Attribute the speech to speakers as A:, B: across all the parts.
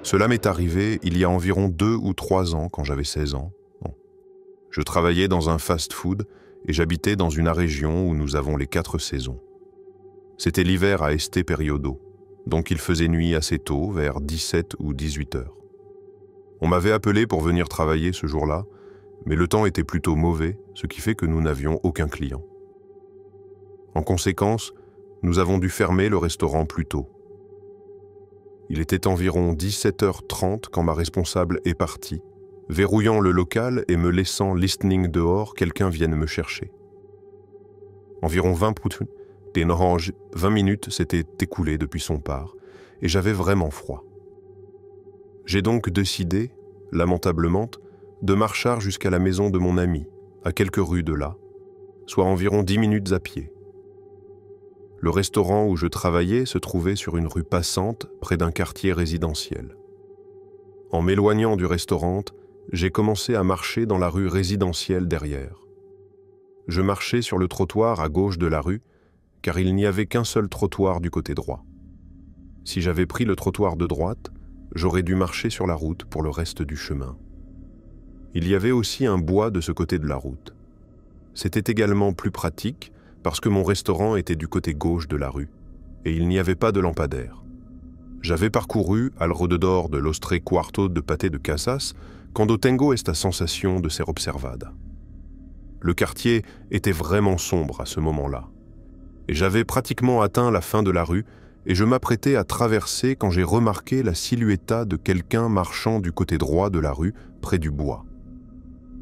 A: Cela m'est arrivé il y a environ 2 ou 3 ans quand j'avais 16 ans. Bon. Je travaillais dans un fast-food et j'habitais dans une région où nous avons les 4 saisons. C'était l'hiver à Este Periodo, donc il faisait nuit assez tôt, vers 17 ou 18 heures. On m'avait appelé pour venir travailler ce jour-là, mais le temps était plutôt mauvais, ce qui fait que nous n'avions aucun client. En conséquence, nous avons dû fermer le restaurant plus tôt. Il était environ 17h30 quand ma responsable est partie, verrouillant le local et me laissant listening dehors, quelqu'un vienne me chercher. Environ 20 minutes s'étaient écoulées depuis son part, et j'avais vraiment froid. J'ai donc décidé, lamentablement, de marcher jusqu'à la maison de mon ami, à quelques rues de là, soit environ 10 minutes à pied. Le restaurant où je travaillais se trouvait sur une rue passante près d'un quartier résidentiel. En m'éloignant du restaurant, j'ai commencé à marcher dans la rue résidentielle derrière. Je marchais sur le trottoir à gauche de la rue, car il n'y avait qu'un seul trottoir du côté droit. Si j'avais pris le trottoir de droite, j'aurais dû marcher sur la route pour le reste du chemin. Il y avait aussi un bois de ce côté de la route. C'était également plus pratique, parce que mon restaurant était du côté gauche de la rue, et il n'y avait pas de lampadaire. J'avais parcouru al rededor de los tres cuartos de pâté de casas quando tengo esta sensación de ser observada. Le quartier était vraiment sombre à ce moment-là, et j'avais pratiquement atteint la fin de la rue, et je m'apprêtais à traverser quand j'ai remarqué la silhouetta de quelqu'un marchant du côté droit de la rue, près du bois.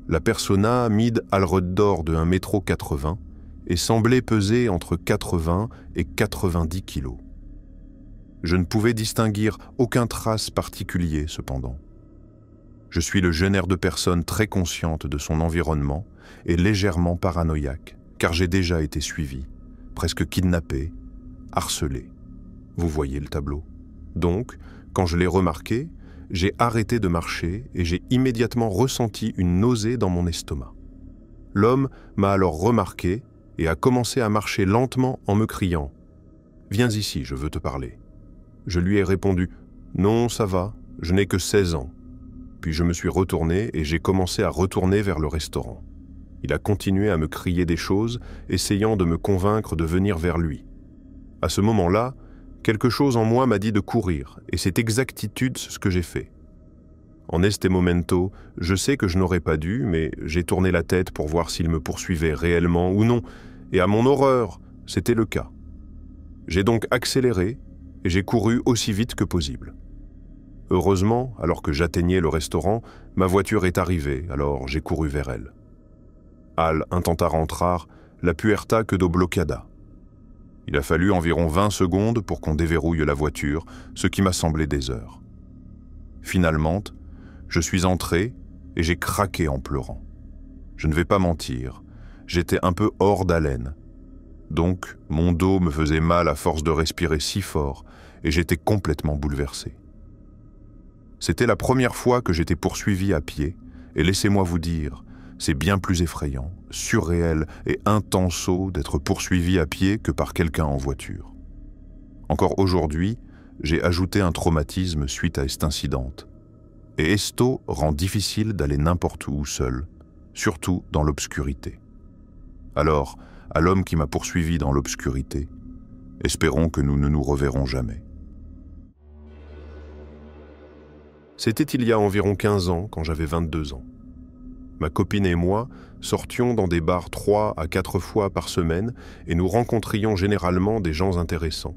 A: La persona mide al rededor de 1,80 m, et semblait peser entre 80 et 90 kilos. Je ne pouvais distinguer aucun trace particulier cependant. Je suis le genre de personne très consciente de son environnement et légèrement paranoïaque, car j'ai déjà été suivi, presque kidnappé, harcelé. Vous voyez le tableau. Donc, quand je l'ai remarqué, j'ai arrêté de marcher et j'ai immédiatement ressenti une nausée dans mon estomac. L'homme m'a alors remarqué et a commencé à marcher lentement en me criant « Viens ici, je veux te parler ». Je lui ai répondu « Non, ça va, je n'ai que 16 ans ». Puis je me suis retourné et j'ai commencé à retourner vers le restaurant. Il a continué à me crier des choses, essayant de me convaincre de venir vers lui. À ce moment-là, quelque chose en moi m'a dit de courir, et c'est exactitude ce que j'ai fait. En este momento, je sais que je n'aurais pas dû, mais j'ai tourné la tête pour voir s'il me poursuivait réellement ou non, et à mon horreur, c'était le cas. J'ai donc accéléré, et j'ai couru aussi vite que possible. Heureusement, alors que j'atteignais le restaurant, ma voiture est arrivée, alors j'ai couru vers elle. Al intenta rentrar, la puerta quedó bloqueada. Il a fallu environ 20 secondes pour qu'on déverrouille la voiture, ce qui m'a semblé des heures. Finalement, je suis entré et j'ai craqué en pleurant. Je ne vais pas mentir, j'étais un peu hors d'haleine. Donc, mon dos me faisait mal à force de respirer si fort et j'étais complètement bouleversé. C'était la première fois que j'étais poursuivi à pied et laissez-moi vous dire, c'est bien plus effrayant, surréel et intenso d'être poursuivi à pied que par quelqu'un en voiture. Encore aujourd'hui, j'ai ajouté un traumatisme suite à cet incident. Et esto rend difficile d'aller n'importe où seul, surtout dans l'obscurité. Alors, à l'homme qui m'a poursuivi dans l'obscurité, espérons que nous ne nous reverrons jamais. C'était il y a environ 15 ans, quand j'avais 22 ans. Ma copine et moi sortions dans des bars 3 à 4 fois par semaine et nous rencontrions généralement des gens intéressants,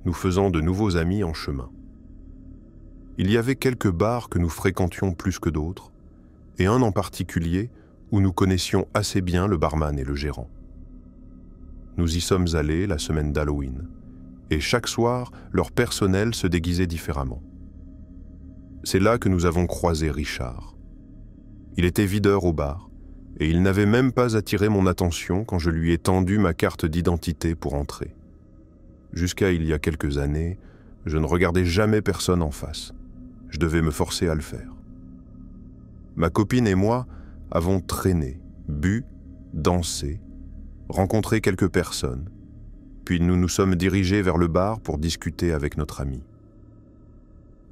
A: nous faisant de nouveaux amis en chemin. Il y avait quelques bars que nous fréquentions plus que d'autres, et un en particulier où nous connaissions assez bien le barman et le gérant. Nous y sommes allés la semaine d'Halloween, et chaque soir, leur personnel se déguisait différemment. C'est là que nous avons croisé Richard. Il était videur au bar, et il n'avait même pas attiré mon attention quand je lui ai tendu ma carte d'identité pour entrer. Jusqu'à il y a quelques années, je ne regardais jamais personne en face. Je devais me forcer à le faire. Ma copine et moi avons traîné, bu, dansé, rencontré quelques personnes, puis nous nous sommes dirigés vers le bar pour discuter avec notre ami.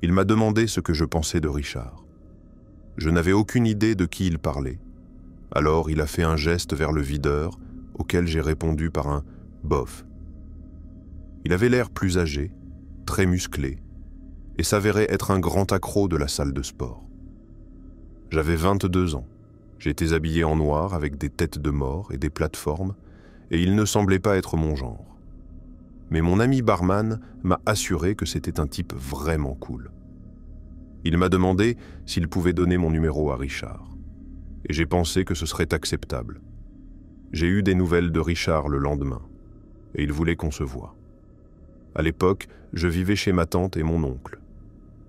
A: Il m'a demandé ce que je pensais de Richard. Je n'avais aucune idée de qui il parlait. Alors il a fait un geste vers le videur, auquel j'ai répondu par un « bof ». Il avait l'air plus âgé, très musclé, et s'avérait être un grand accro de la salle de sport. J'avais 22 ans. J'étais habillé en noir avec des têtes de mort et des plateformes, et il ne semblait pas être mon genre. Mais mon ami barman m'a assuré que c'était un type vraiment cool. Il m'a demandé s'il pouvait donner mon numéro à Richard, et j'ai pensé que ce serait acceptable. J'ai eu des nouvelles de Richard le lendemain, et il voulait qu'on se voie. À l'époque, je vivais chez ma tante et mon oncle,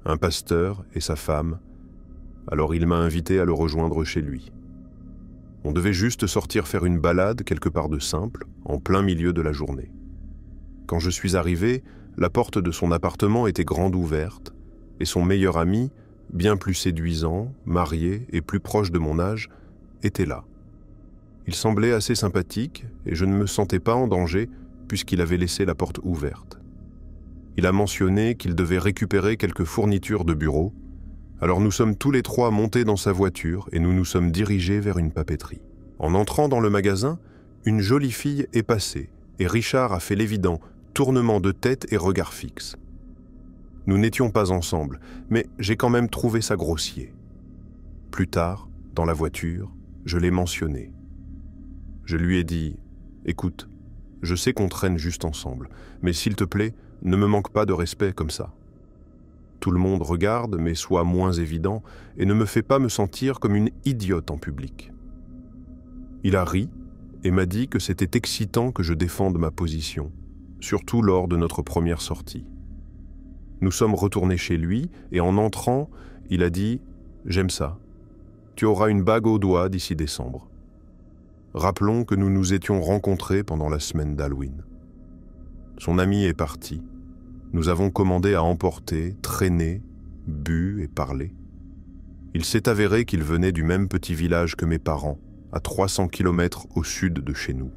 A: un pasteur et sa femme, alors il m'a invité à le rejoindre chez lui. On devait juste sortir faire une balade quelque part de simple, en plein milieu de la journée. Quand je suis arrivé, la porte de son appartement était grande ouverte, et son meilleur ami, bien plus séduisant, marié et plus proche de mon âge, était là. Il semblait assez sympathique, et je ne me sentais pas en danger puisqu'il avait laissé la porte ouverte. Il a mentionné qu'il devait récupérer quelques fournitures de bureau, alors nous sommes tous les trois montés dans sa voiture et nous nous sommes dirigés vers une papeterie. En entrant dans le magasin, une jolie fille est passée et Richard a fait l'évident, tournement de tête et regard fixe. Nous n'étions pas ensemble, mais j'ai quand même trouvé ça grossier. Plus tard, dans la voiture, je l'ai mentionné. Je lui ai dit « Écoute, je sais qu'on traîne juste ensemble, mais s'il te plaît, ne me manque pas de respect comme ça. Tout le monde regarde, mais sois moins évident, et ne me fais pas me sentir comme une idiote en public. » Il a ri et m'a dit que c'était excitant que je défende ma position, surtout lors de notre première sortie. Nous sommes retournés chez lui, et en entrant, il a dit « J'aime ça. Tu auras une bague au doigt d'ici décembre. » Rappelons que nous nous étions rencontrés pendant la semaine d'Halloween. Son ami est parti. Nous avons commandé à emporter, traîné, bu et parlé. Il s'est avéré qu'il venait du même petit village que mes parents, à 300 km au sud de chez nous.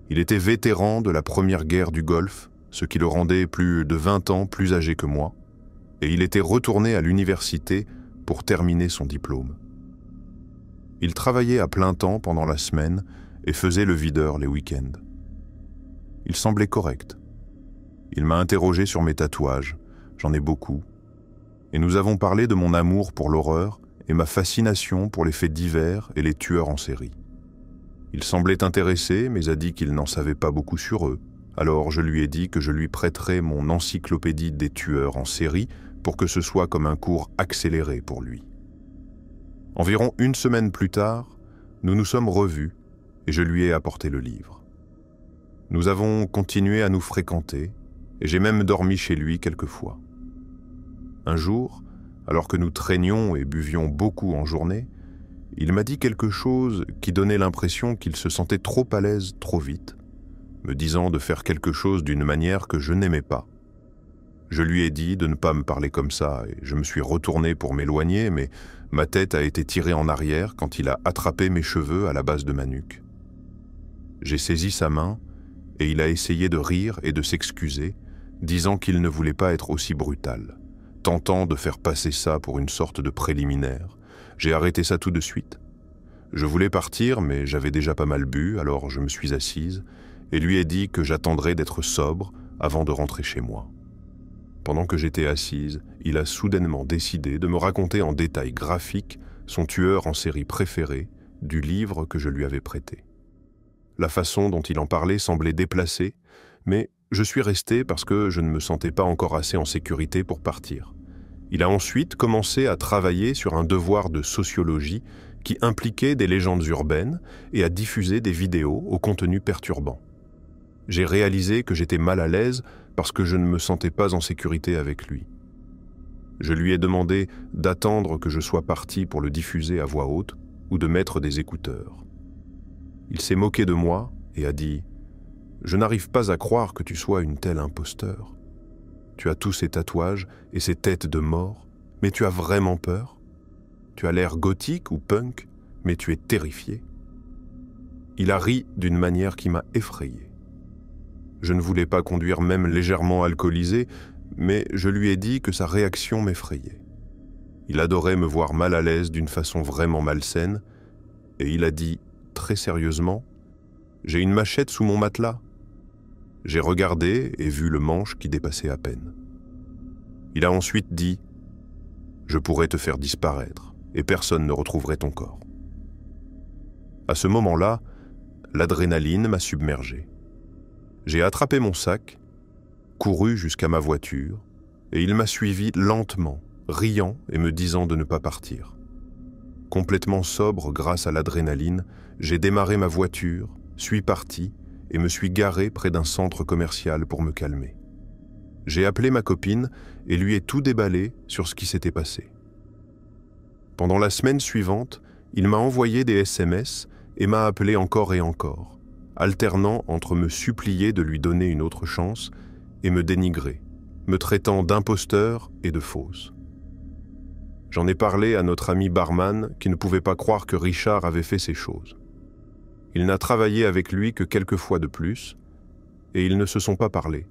A: Il était vétéran de la première guerre du Golfe, ce qui le rendait plus de 20 ans plus âgé que moi, et il était retourné à l'université pour terminer son diplôme. Il travaillait à plein temps pendant la semaine et faisait le videur les week-ends. Il semblait correct. Il m'a interrogé sur mes tatouages, j'en ai beaucoup, et nous avons parlé de mon amour pour l'horreur et ma fascination pour les faits divers et les tueurs en série. Il semblait intéressé, mais a dit qu'il n'en savait pas beaucoup sur eux. Alors je lui ai dit que je lui prêterais mon encyclopédie des tueurs en série pour que ce soit comme un cours accéléré pour lui. Environ une semaine plus tard, nous nous sommes revus et je lui ai apporté le livre. Nous avons continué à nous fréquenter et j'ai même dormi chez lui quelquefois. Un jour, alors que nous traînions et buvions beaucoup en journée, il m'a dit quelque chose qui donnait l'impression qu'il se sentait trop à l'aise trop vite, me disant de faire quelque chose d'une manière que je n'aimais pas. Je lui ai dit de ne pas me parler comme ça et je me suis retourné pour m'éloigner, mais ma tête a été tirée en arrière quand il a attrapé mes cheveux à la base de ma nuque. J'ai saisi sa main et il a essayé de rire et de s'excuser, disant qu'il ne voulait pas être aussi brutal, tentant de faire passer ça pour une sorte de préliminaire. J'ai arrêté ça tout de suite. Je voulais partir, mais j'avais déjà pas mal bu, alors je me suis assise et lui ai dit que j'attendrais d'être sobre avant de rentrer chez moi. Pendant que j'étais assise, il a soudainement décidé de me raconter en détail graphique son tueur en série préféré du livre que je lui avais prêté. La façon dont il en parlait semblait déplacée, mais je suis resté parce que je ne me sentais pas encore assez en sécurité pour partir. Il a ensuite commencé à travailler sur un devoir de sociologie qui impliquait des légendes urbaines et à diffuser des vidéos au contenu perturbant. J'ai réalisé que j'étais mal à l'aise parce que je ne me sentais pas en sécurité avec lui. Je lui ai demandé d'attendre que je sois parti pour le diffuser à voix haute ou de mettre des écouteurs. Il s'est moqué de moi et a dit « Je n'arrive pas à croire que tu sois une telle imposteur. Tu as tous ces tatouages et ces têtes de mort, mais tu as vraiment peur? Tu as l'air gothique ou punk, mais tu es terrifié. » Il a ri d'une manière qui m'a effrayé. Je ne voulais pas conduire même légèrement alcoolisé, mais je lui ai dit que sa réaction m'effrayait. Il adorait me voir mal à l'aise d'une façon vraiment malsaine, et il a dit, très sérieusement, « J'ai une machette sous mon matelas. » J'ai regardé et vu le manche qui dépassait à peine. Il a ensuite dit, « Je pourrais te faire disparaître, et personne ne retrouverait ton corps. » À ce moment-là, l'adrénaline m'a submergé. J'ai attrapé mon sac, couru jusqu'à ma voiture, et il m'a suivi lentement, riant et me disant de ne pas partir. Complètement sobre grâce à l'adrénaline, j'ai démarré ma voiture, suis parti et me suis garé près d'un centre commercial pour me calmer. J'ai appelé ma copine et lui ai tout déballé sur ce qui s'était passé. Pendant la semaine suivante, il m'a envoyé des SMS et m'a appelé encore et encore, alternant entre me supplier de lui donner une autre chance et me dénigrer, me traitant d'imposteur et de fausse. J'en ai parlé à notre ami barman qui ne pouvait pas croire que Richard avait fait ces choses. Il n'a travaillé avec lui que quelques fois de plus, et ils ne se sont pas parlé.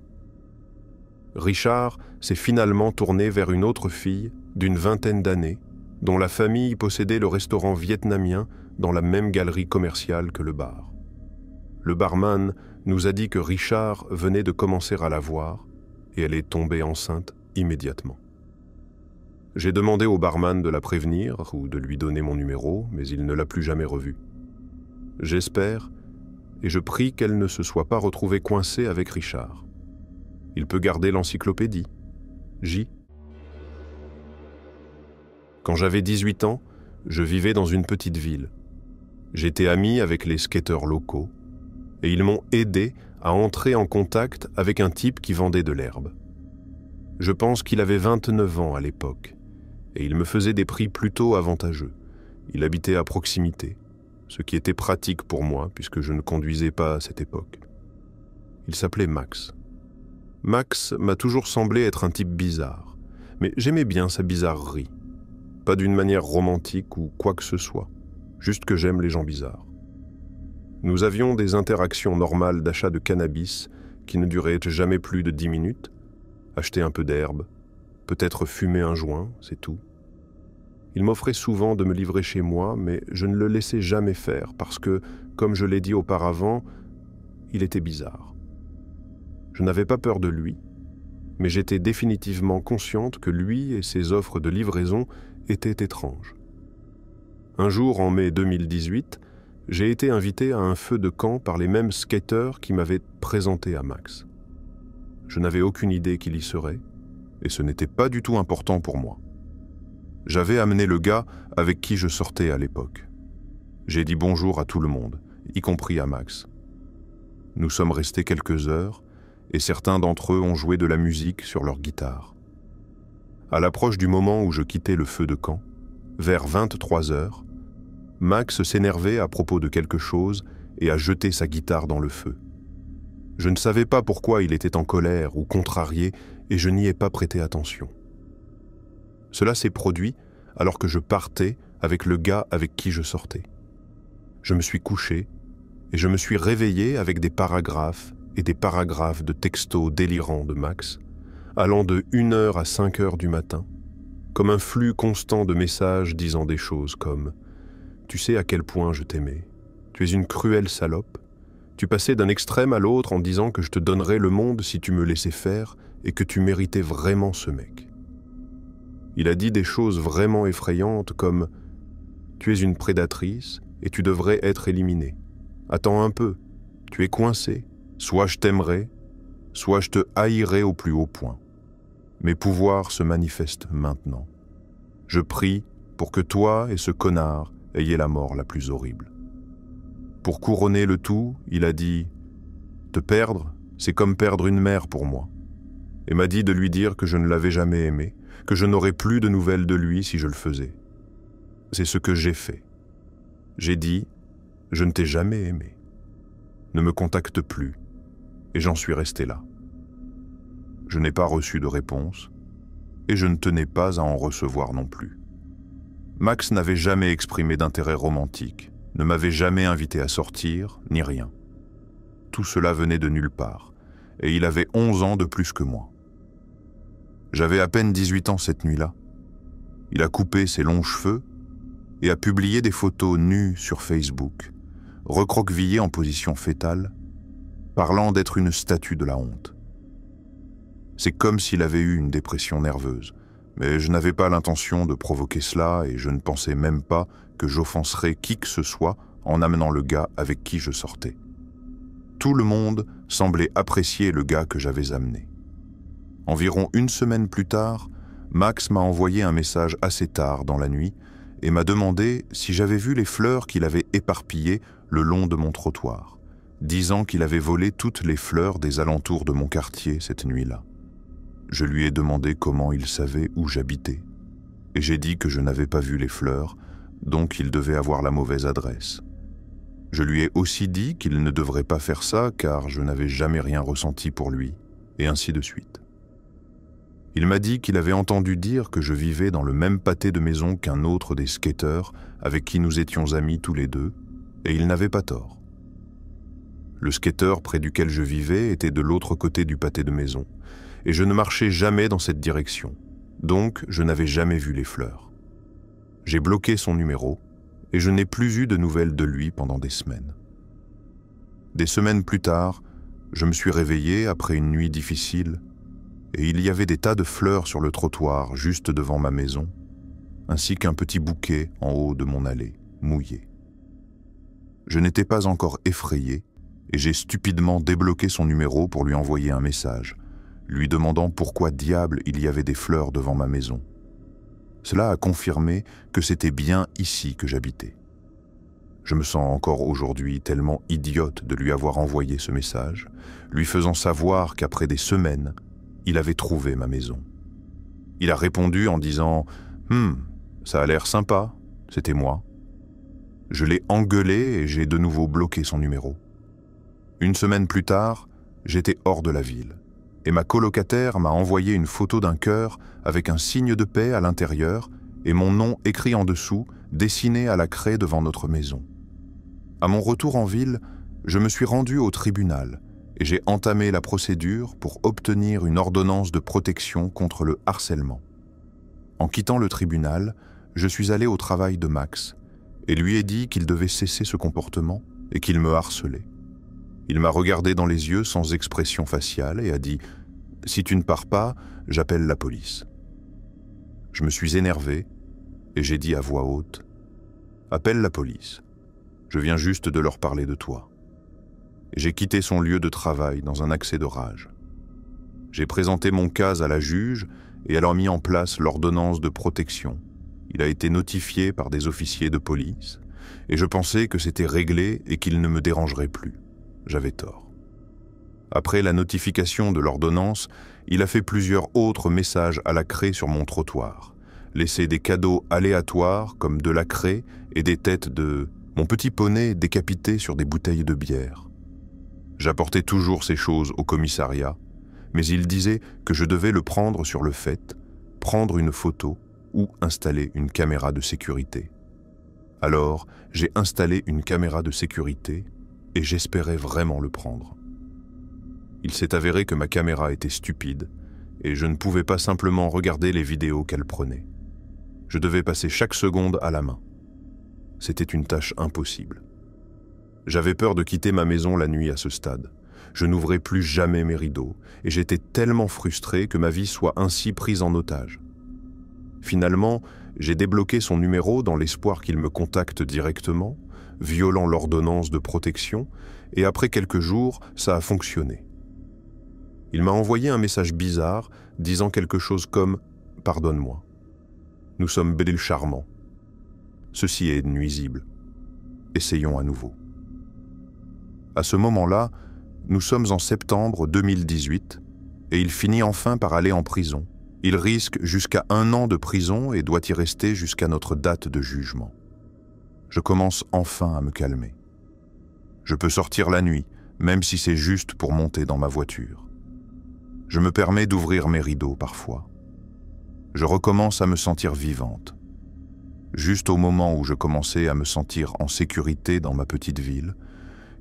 A: Richard s'est finalement tourné vers une autre fille d'une vingtaine d'années, dont la famille possédait le restaurant vietnamien dans la même galerie commerciale que le bar. Le barman nous a dit que Richard venait de commencer à la voir, et elle est tombée enceinte immédiatement. J'ai demandé au barman de la prévenir ou de lui donner mon numéro, mais il ne l'a plus jamais revue. J'espère, et je prie qu'elle ne se soit pas retrouvée coincée avec Richard. Il peut garder l'encyclopédie. J. Quand j'avais 18 ans, je vivais dans une petite ville. J'étais ami avec les skateurs locaux, et ils m'ont aidé à entrer en contact avec un type qui vendait de l'herbe. Je pense qu'il avait 29 ans à l'époque, et il me faisait des prix plutôt avantageux. Il habitait à proximité, ce qui était pratique pour moi puisque je ne conduisais pas à cette époque. Il s'appelait Max. Max m'a toujours semblé être un type bizarre, mais j'aimais bien sa bizarrerie. Pas d'une manière romantique ou quoi que ce soit, juste que j'aime les gens bizarres. Nous avions des interactions normales d'achat de cannabis qui ne duraient jamais plus de 10 minutes, acheter un peu d'herbe, peut-être fumer un joint, c'est tout. Il m'offrait souvent de me livrer chez moi, mais je ne le laissais jamais faire parce que, comme je l'ai dit auparavant, il était bizarre. Je n'avais pas peur de lui, mais j'étais définitivement consciente que lui et ses offres de livraison étaient étranges. Un jour, en mai 2018, j'ai été invité à un feu de camp par les mêmes skateurs qui m'avaient présenté à Max. Je n'avais aucune idée qu'il y serait, et ce n'était pas du tout important pour moi. J'avais amené le gars avec qui je sortais à l'époque. J'ai dit bonjour à tout le monde, y compris à Max. Nous sommes restés quelques heures, et certains d'entre eux ont joué de la musique sur leur guitare. À l'approche du moment où je quittais le feu de camp, vers 23 heures, Max s'énervait à propos de quelque chose et a jeté sa guitare dans le feu. Je ne savais pas pourquoi il était en colère ou contrarié et je n'y ai pas prêté attention. Cela s'est produit alors que je partais avec le gars avec qui je sortais. Je me suis couché et je me suis réveillé avec des paragraphes et des paragraphes de textos délirants de Max, allant de 1h à 5h du matin, comme un flux constant de messages disant des choses comme « Tu sais à quel point je t'aimais, tu es une cruelle salope, tu passais d'un extrême à l'autre en disant que je te donnerais le monde si tu me laissais faire et que tu méritais vraiment ce mec. » Il a dit des choses vraiment effrayantes comme « Tu es une prédatrice et tu devrais être éliminée. Attends un peu, tu es coincé, soit je t'aimerai, soit je te haïrai au plus haut point. Mes pouvoirs se manifestent maintenant. Je prie pour que toi et ce connard ayez la mort la plus horrible. » Pour couronner le tout, il a dit « Te perdre, c'est comme perdre une mère pour moi. » Et m'a dit de lui dire que je ne l'avais jamais aimé, que je n'aurais plus de nouvelles de lui si je le faisais. C'est ce que j'ai fait. J'ai dit « Je ne t'ai jamais aimé. Ne me contacte plus. » Et j'en suis resté là. Je n'ai pas reçu de réponse, et je ne tenais pas à en recevoir non plus. Max n'avait jamais exprimé d'intérêt romantique, ne m'avait jamais invité à sortir, ni rien. Tout cela venait de nulle part, et il avait 11 ans de plus que moi. J'avais à peine 18 ans cette nuit-là. Il a coupé ses longs cheveux et a publié des photos nues sur Facebook, recroquevillé en position fétale, parlant d'être une statue de la honte. C'est comme s'il avait eu une dépression nerveuse, mais je n'avais pas l'intention de provoquer cela et je ne pensais même pas que j'offenserais qui que ce soit en amenant le gars avec qui je sortais. Tout le monde semblait apprécier le gars que j'avais amené. Environ une semaine plus tard, Max m'a envoyé un message assez tard dans la nuit et m'a demandé si j'avais vu les fleurs qu'il avait éparpillées le long de mon trottoir, disant qu'il avait volé toutes les fleurs des alentours de mon quartier cette nuit-là. Je lui ai demandé comment il savait où j'habitais, et j'ai dit que je n'avais pas vu les fleurs, donc il devait avoir la mauvaise adresse. Je lui ai aussi dit qu'il ne devrait pas faire ça car je n'avais jamais rien ressenti pour lui, et ainsi de suite. Il m'a dit qu'il avait entendu dire que je vivais dans le même pâté de maison qu'un autre des skateurs avec qui nous étions amis tous les deux, et il n'avait pas tort. Le skateur près duquel je vivais était de l'autre côté du pâté de maison, et je ne marchais jamais dans cette direction, donc je n'avais jamais vu les fleurs. J'ai bloqué son numéro, et je n'ai plus eu de nouvelles de lui pendant des semaines. Des semaines plus tard, je me suis réveillé après une nuit difficile, et il y avait des tas de fleurs sur le trottoir juste devant ma maison, ainsi qu'un petit bouquet en haut de mon allée, mouillé. Je n'étais pas encore effrayé, et j'ai stupidement débloqué son numéro pour lui envoyer un message, lui demandant pourquoi diable il y avait des fleurs devant ma maison. Cela a confirmé que c'était bien ici que j'habitais. Je me sens encore aujourd'hui tellement idiote de lui avoir envoyé ce message, lui faisant savoir qu'après des semaines, il avait trouvé ma maison. Il a répondu en disant « ça a l'air sympa, c'était moi ». Je l'ai engueulé et j'ai de nouveau bloqué son numéro. Une semaine plus tard, j'étais hors de la ville, et ma colocataire m'a envoyé une photo d'un cœur avec un signe de paix à l'intérieur et mon nom écrit en dessous, dessiné à la craie devant notre maison. À mon retour en ville, je me suis rendu au tribunal et j'ai entamé la procédure pour obtenir une ordonnance de protection contre le harcèlement. En quittant le tribunal, je suis allé au travail de Max et lui ai dit qu'il devait cesser ce comportement et qu'il me harcelait. Il m'a regardé dans les yeux sans expression faciale et a dit « Si tu ne pars pas, j'appelle la police ». Je me suis énervé et j'ai dit à voix haute « Appelle la police, je viens juste de leur parler de toi ». J'ai quitté son lieu de travail dans un accès de rage. J'ai présenté mon cas à la juge et elle a mis en place l'ordonnance de protection. Il a été notifié par des officiers de police et je pensais que c'était réglé et qu'il ne me dérangerait plus. J'avais tort. Après la notification de l'ordonnance, il a fait plusieurs autres messages à la craie sur mon trottoir, laissé des cadeaux aléatoires comme de la craie et des têtes de mon petit poney décapité sur des bouteilles de bière. J'apportais toujours ces choses au commissariat, mais il disait que je devais le prendre sur le fait, prendre une photo ou installer une caméra de sécurité. Alors, j'ai installé une caméra de sécurité et j'espérais vraiment le prendre. Il s'est avéré que ma caméra était stupide et je ne pouvais pas simplement regarder les vidéos qu'elle prenait. Je devais passer chaque seconde à la main. C'était une tâche impossible. J'avais peur de quitter ma maison la nuit à ce stade. Je n'ouvrais plus jamais mes rideaux et j'étais tellement frustré que ma vie soit ainsi prise en otage. Finalement, j'ai débloqué son numéro dans l'espoir qu'il me contacte directement, violant l'ordonnance de protection, et après quelques jours, ça a fonctionné. Il m'a envoyé un message bizarre disant quelque chose comme « Pardonne-moi. Nous sommes bel et charmants. Ceci est nuisible. Essayons à nouveau. » À ce moment-là, nous sommes en septembre 2018 et il finit enfin par aller en prison. Il risque jusqu'à 1 an de prison et doit y rester jusqu'à notre date de jugement. Je commence enfin à me calmer. Je peux sortir la nuit, même si c'est juste pour monter dans ma voiture. Je me permets d'ouvrir mes rideaux parfois. Je recommence à me sentir vivante. Juste au moment où je commençais à me sentir en sécurité dans ma petite ville,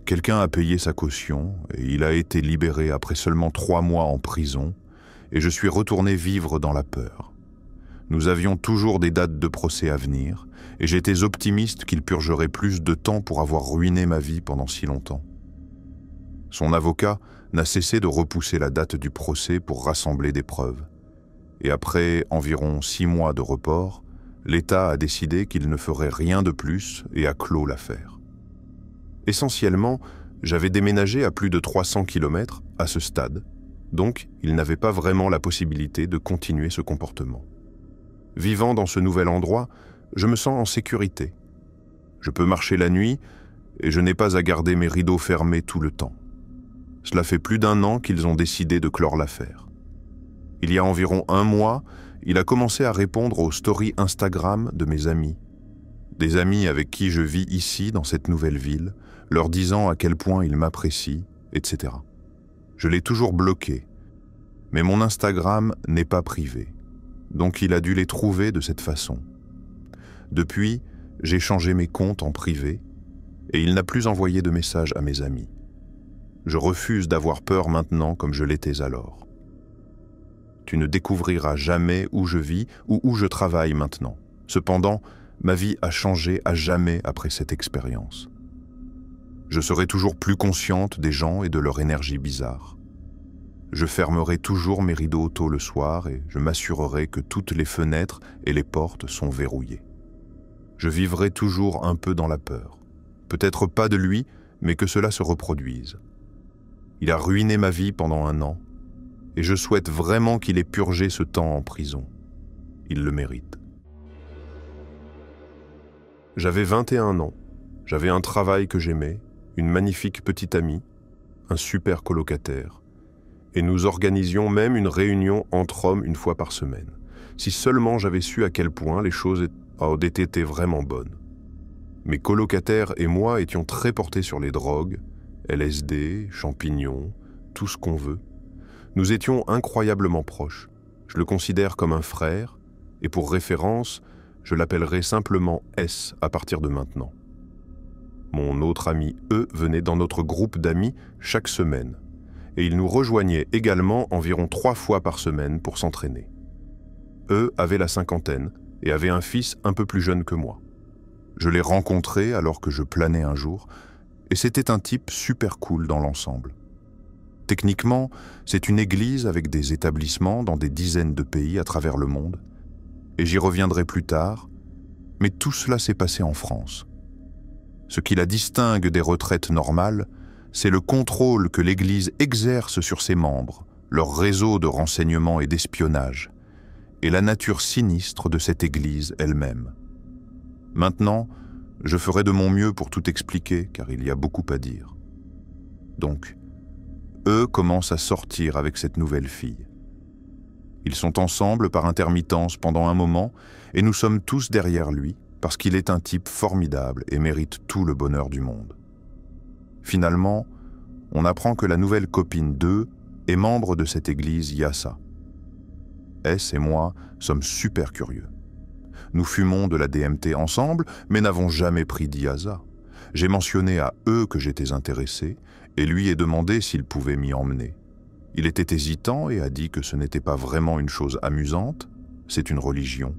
A: quelqu'un a payé sa caution et il a été libéré après seulement 3 mois en prison et je suis retourné vivre dans la peur. Nous avions toujours des dates de procès à venir, et j'étais optimiste qu'il purgerait plus de temps pour avoir ruiné ma vie pendant si longtemps. Son avocat n'a cessé de repousser la date du procès pour rassembler des preuves. Et après environ 6 mois de report, l'État a décidé qu'il ne ferait rien de plus et a clos l'affaire. Essentiellement, j'avais déménagé à plus de 300 km à ce stade, donc il n'avait pas vraiment la possibilité de continuer ce comportement. Vivant dans ce nouvel endroit, je me sens en sécurité. Je peux marcher la nuit et je n'ai pas à garder mes rideaux fermés tout le temps. Cela fait plus d'1 an qu'ils ont décidé de clore l'affaire. Il y a environ 1 mois, il a commencé à répondre aux stories Instagram de mes amis. Des amis avec qui je vis ici, dans cette nouvelle ville, leur disant à quel point ils m'apprécient, etc. Je l'ai toujours bloqué, mais mon Instagram n'est pas privé, donc il a dû les trouver de cette façon. Depuis, j'ai changé mes comptes en privé, et il n'a plus envoyé de messages à mes amis. Je refuse d'avoir peur maintenant comme je l'étais alors. Tu ne découvriras jamais où je vis ou où je travaille maintenant. Cependant, ma vie a changé à jamais après cette expérience. Je serai toujours plus consciente des gens et de leur énergie bizarre. Je fermerai toujours mes rideaux tôt le soir et je m'assurerai que toutes les fenêtres et les portes sont verrouillées. Je vivrai toujours un peu dans la peur. Peut-être pas de lui, mais que cela se reproduise. Il a ruiné ma vie pendant 1 an, et je souhaite vraiment qu'il ait purgé ce temps en prison. Il le mérite. J'avais 21 ans, j'avais un travail que j'aimais, une magnifique petite amie, un super colocataire, et nous organisions même une réunion entre hommes 1 fois par semaine. Si seulement j'avais su à quel point les choses auraient été vraiment bonnes. Mes colocataires et moi étions très portés sur les drogues, LSD, champignons, tout ce qu'on veut. Nous étions incroyablement proches. Je le considère comme un frère, et pour référence, je l'appellerai simplement S à partir de maintenant. Mon autre ami E venait dans notre groupe d'amis chaque semaine, et il nous rejoignait également environ 3 fois par semaine pour s'entraîner. E avait la 50aine et avait un fils un peu plus jeune que moi. Je l'ai rencontré alors que je planais un jour, et c'était un type super cool dans l'ensemble. Techniquement, c'est une église avec des établissements dans des dizaines de pays à travers le monde, et j'y reviendrai plus tard, mais tout cela s'est passé en France. Ce qui la distingue des retraites normales, c'est le contrôle que l'Église exerce sur ses membres, leur réseau de renseignement et d'espionnage, et la nature sinistre de cette Église elle-même. Maintenant, je ferai de mon mieux pour tout expliquer, car il y a beaucoup à dire. Donc, eux commencent à sortir avec cette nouvelle fille. Ils sont ensemble par intermittence pendant un moment, et nous sommes tous derrière lui, parce qu'il est un type formidable et mérite tout le bonheur du monde. Finalement, on apprend que la nouvelle copine d'eux est membre de cette église Yassa. S et moi sommes super curieux. Nous fumons de la DMT ensemble, mais n'avons jamais pris d'Iasa. J'ai mentionné à eux que j'étais intéressé, et lui ai demandé s'il pouvait m'y emmener. Il était hésitant et a dit que ce n'était pas vraiment une chose amusante, c'est une religion.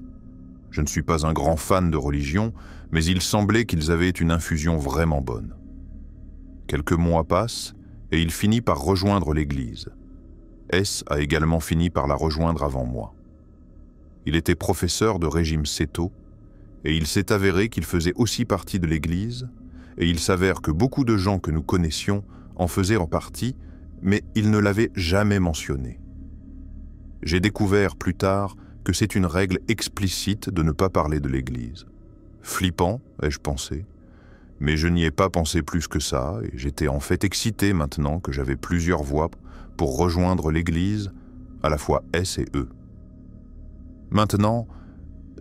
A: Je ne suis pas un grand fan de religion, mais il semblait qu'ils avaient une infusion vraiment bonne. Quelques mois passent, et il finit par rejoindre l'église. S a également fini par la rejoindre avant moi. Il était professeur de régime céto, et il s'est avéré qu'il faisait aussi partie de l'église, et il s'avère que beaucoup de gens que nous connaissions en faisaient en partie, mais ils ne l'avaient jamais mentionné. J'ai découvert plus tard que c'est une règle explicite de ne pas parler de l'église. Flippant, ai-je pensé, mais je n'y ai pas pensé plus que ça, et j'étais en fait excité maintenant que j'avais plusieurs voies pour rejoindre l'église, à la fois S et E. Maintenant,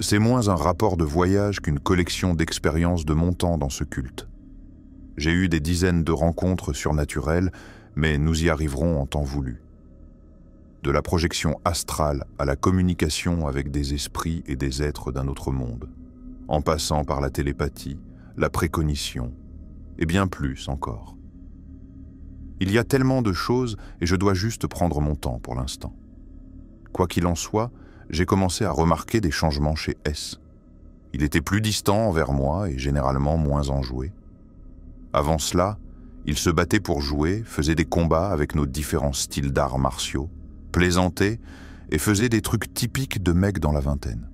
A: c'est moins un rapport de voyage qu'une collection d'expériences de mon temps dans ce culte. J'ai eu des dizaines de rencontres surnaturelles, mais nous y arriverons en temps voulu. De la projection astrale à la communication avec des esprits et des êtres d'un autre monde, en passant par la télépathie, la précognition, et bien plus encore. Il y a tellement de choses et je dois juste prendre mon temps pour l'instant. Quoi qu'il en soit, j'ai commencé à remarquer des changements chez S. Il était plus distant envers moi et généralement moins enjoué. Avant cela, il se battait pour jouer, faisait des combats avec nos différents styles d'arts martiaux, plaisantait et faisait des trucs typiques de mecs dans la vingtaine.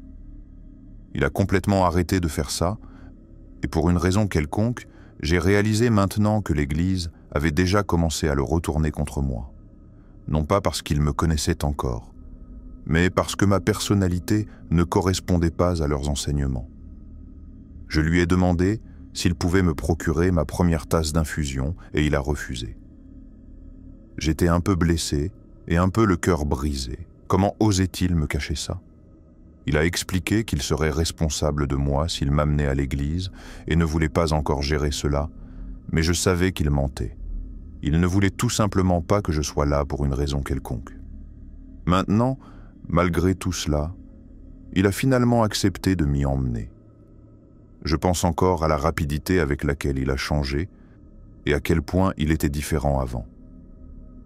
A: Il a complètement arrêté de faire ça, et pour une raison quelconque, j'ai réalisé maintenant que l'Église avait déjà commencé à le retourner contre moi. Non pas parce qu'il me connaissait encore, mais parce que ma personnalité ne correspondait pas à leurs enseignements. Je lui ai demandé s'il pouvait me procurer ma première tasse d'infusion et il a refusé. J'étais un peu blessé et un peu le cœur brisé. Comment osait-il me cacher ça? Il a expliqué qu'il serait responsable de moi s'il m'amenait à l'église et ne voulait pas encore gérer cela, mais je savais qu'il mentait. Il ne voulait tout simplement pas que je sois là pour une raison quelconque. Maintenant, malgré tout cela, il a finalement accepté de m'y emmener. Je pense encore à la rapidité avec laquelle il a changé et à quel point il était différent avant.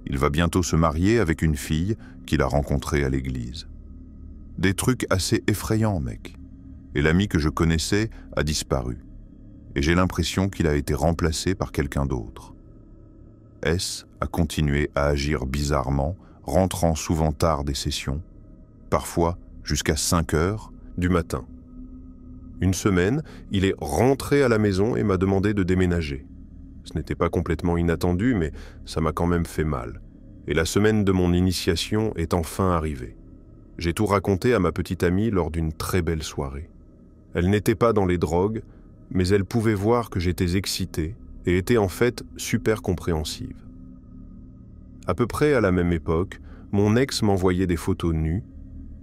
A: Il va bientôt se marier avec une fille qu'il a rencontrée à l'église. Des trucs assez effrayants, mec. Et l'ami que je connaissais a disparu. Et j'ai l'impression qu'il a été remplacé par quelqu'un d'autre. S a continué à agir bizarrement, rentrant souvent tard des sessions, parfois jusqu'à 5 heures du matin. Une semaine, il est rentré à la maison et m'a demandé de déménager. Ce n'était pas complètement inattendu, mais ça m'a quand même fait mal. Et la semaine de mon initiation est enfin arrivée. J'ai tout raconté à ma petite amie lors d'une très belle soirée. Elle n'était pas dans les drogues, mais elle pouvait voir que j'étais excité et était en fait super compréhensive. À peu près à la même époque, mon ex m'envoyait des photos nues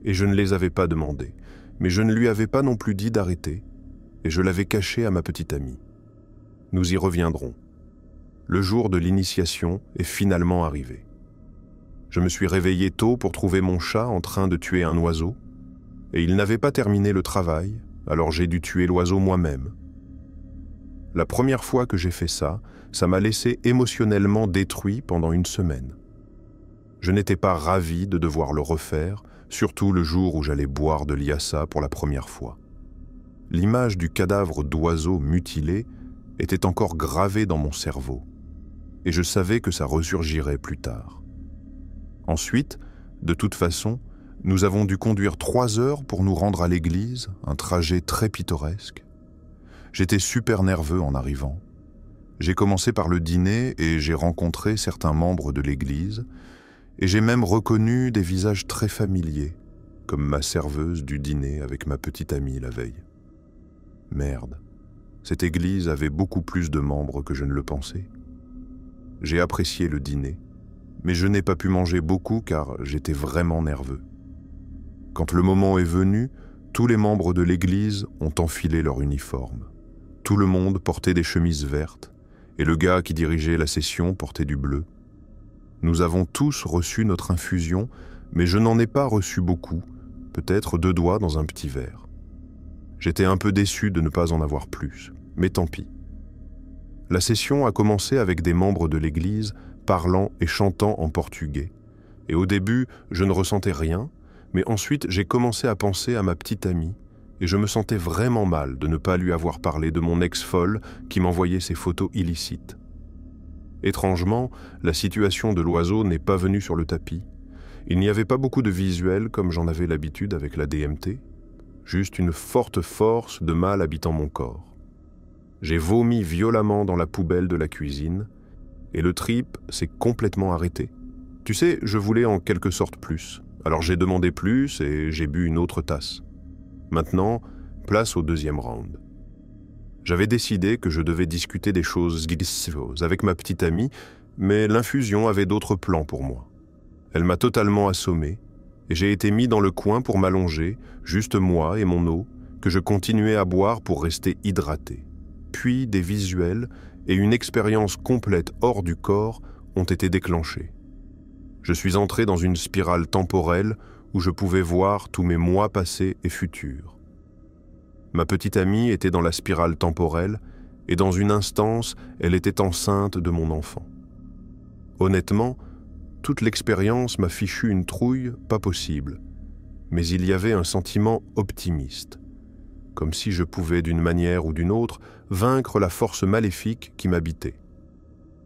A: et je ne les avais pas demandées, mais je ne lui avais pas non plus dit d'arrêter et je l'avais caché à ma petite amie. Nous y reviendrons. Le jour de l'initiation est finalement arrivé. Je me suis réveillé tôt pour trouver mon chat en train de tuer un oiseau, et il n'avait pas terminé le travail, alors j'ai dû tuer l'oiseau moi-même. La première fois que j'ai fait ça, ça m'a laissé émotionnellement détruit pendant une semaine. Je n'étais pas ravi de devoir le refaire, surtout le jour où j'allais boire de l'IASA pour la première fois. L'image du cadavre d'oiseau mutilé était encore gravée dans mon cerveau, et je savais que ça ressurgirait plus tard. Ensuite, de toute façon, nous avons dû conduire 3 heures pour nous rendre à l'église, un trajet très pittoresque. J'étais super nerveux en arrivant. J'ai commencé par le dîner et j'ai rencontré certains membres de l'église, et j'ai même reconnu des visages très familiers, comme ma serveuse du dîner avec ma petite amie la veille. Merde, cette église avait beaucoup plus de membres que je ne le pensais. J'ai apprécié le dîner, mais je n'ai pas pu manger beaucoup car j'étais vraiment nerveux. Quand le moment est venu, tous les membres de l'église ont enfilé leur uniforme. Tout le monde portait des chemises vertes, et le gars qui dirigeait la session portait du bleu. Nous avons tous reçu notre infusion, mais je n'en ai pas reçu beaucoup, peut-être 2 doigts dans un petit verre. J'étais un peu déçu de ne pas en avoir plus, mais tant pis. La session a commencé avec des membres de l'église parlant et chantant en portugais. Et au début, je ne ressentais rien, mais ensuite j'ai commencé à penser à ma petite amie, et je me sentais vraiment mal de ne pas lui avoir parlé de mon ex folle qui m'envoyait ses photos illicites. Étrangement, la situation de l'oiseau n'est pas venue sur le tapis. Il n'y avait pas beaucoup de visuels comme j'en avais l'habitude avec la DMT, juste une forte force de mal habitant mon corps. J'ai vomi violemment dans la poubelle de la cuisine, et le trip s'est complètement arrêté. Tu sais, je voulais en quelque sorte plus, alors j'ai demandé plus et j'ai bu une autre tasse. Maintenant, place au 2e round. J'avais décidé que je devais discuter des choses avec ma petite amie, mais l'infusion avait d'autres plans pour moi. Elle m'a totalement assommé, et j'ai été mis dans le coin pour m'allonger, juste moi et mon eau, que je continuais à boire pour rester hydraté. Puis des visuels et une expérience complète hors du corps ont été déclenchés. Je suis entré dans une spirale temporelle où je pouvais voir tous mes mois passés et futurs. Ma petite amie était dans la spirale temporelle et dans une instance, elle était enceinte de mon enfant. Honnêtement, toute l'expérience m'a fichu une trouille pas possible, mais il y avait un sentiment optimiste, comme si je pouvais d'une manière ou d'une autre vaincre la force maléfique qui m'habitait.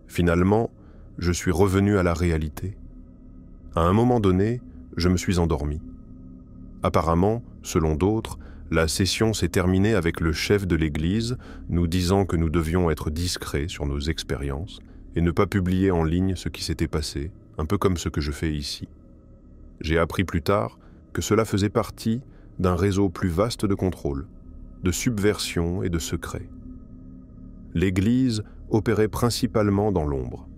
A: Finalement, je suis revenu à la réalité. À un moment donné, je me suis endormi. Apparemment, selon d'autres, la session s'est terminée avec le chef de l'église nous disant que nous devions être discrets sur nos expériences et ne pas publier en ligne ce qui s'était passé, un peu comme ce que je fais ici. J'ai appris plus tard que cela faisait partie d'un réseau plus vaste de contrôle, de subversion et de secret. L'Église opérait principalement dans l'ombre,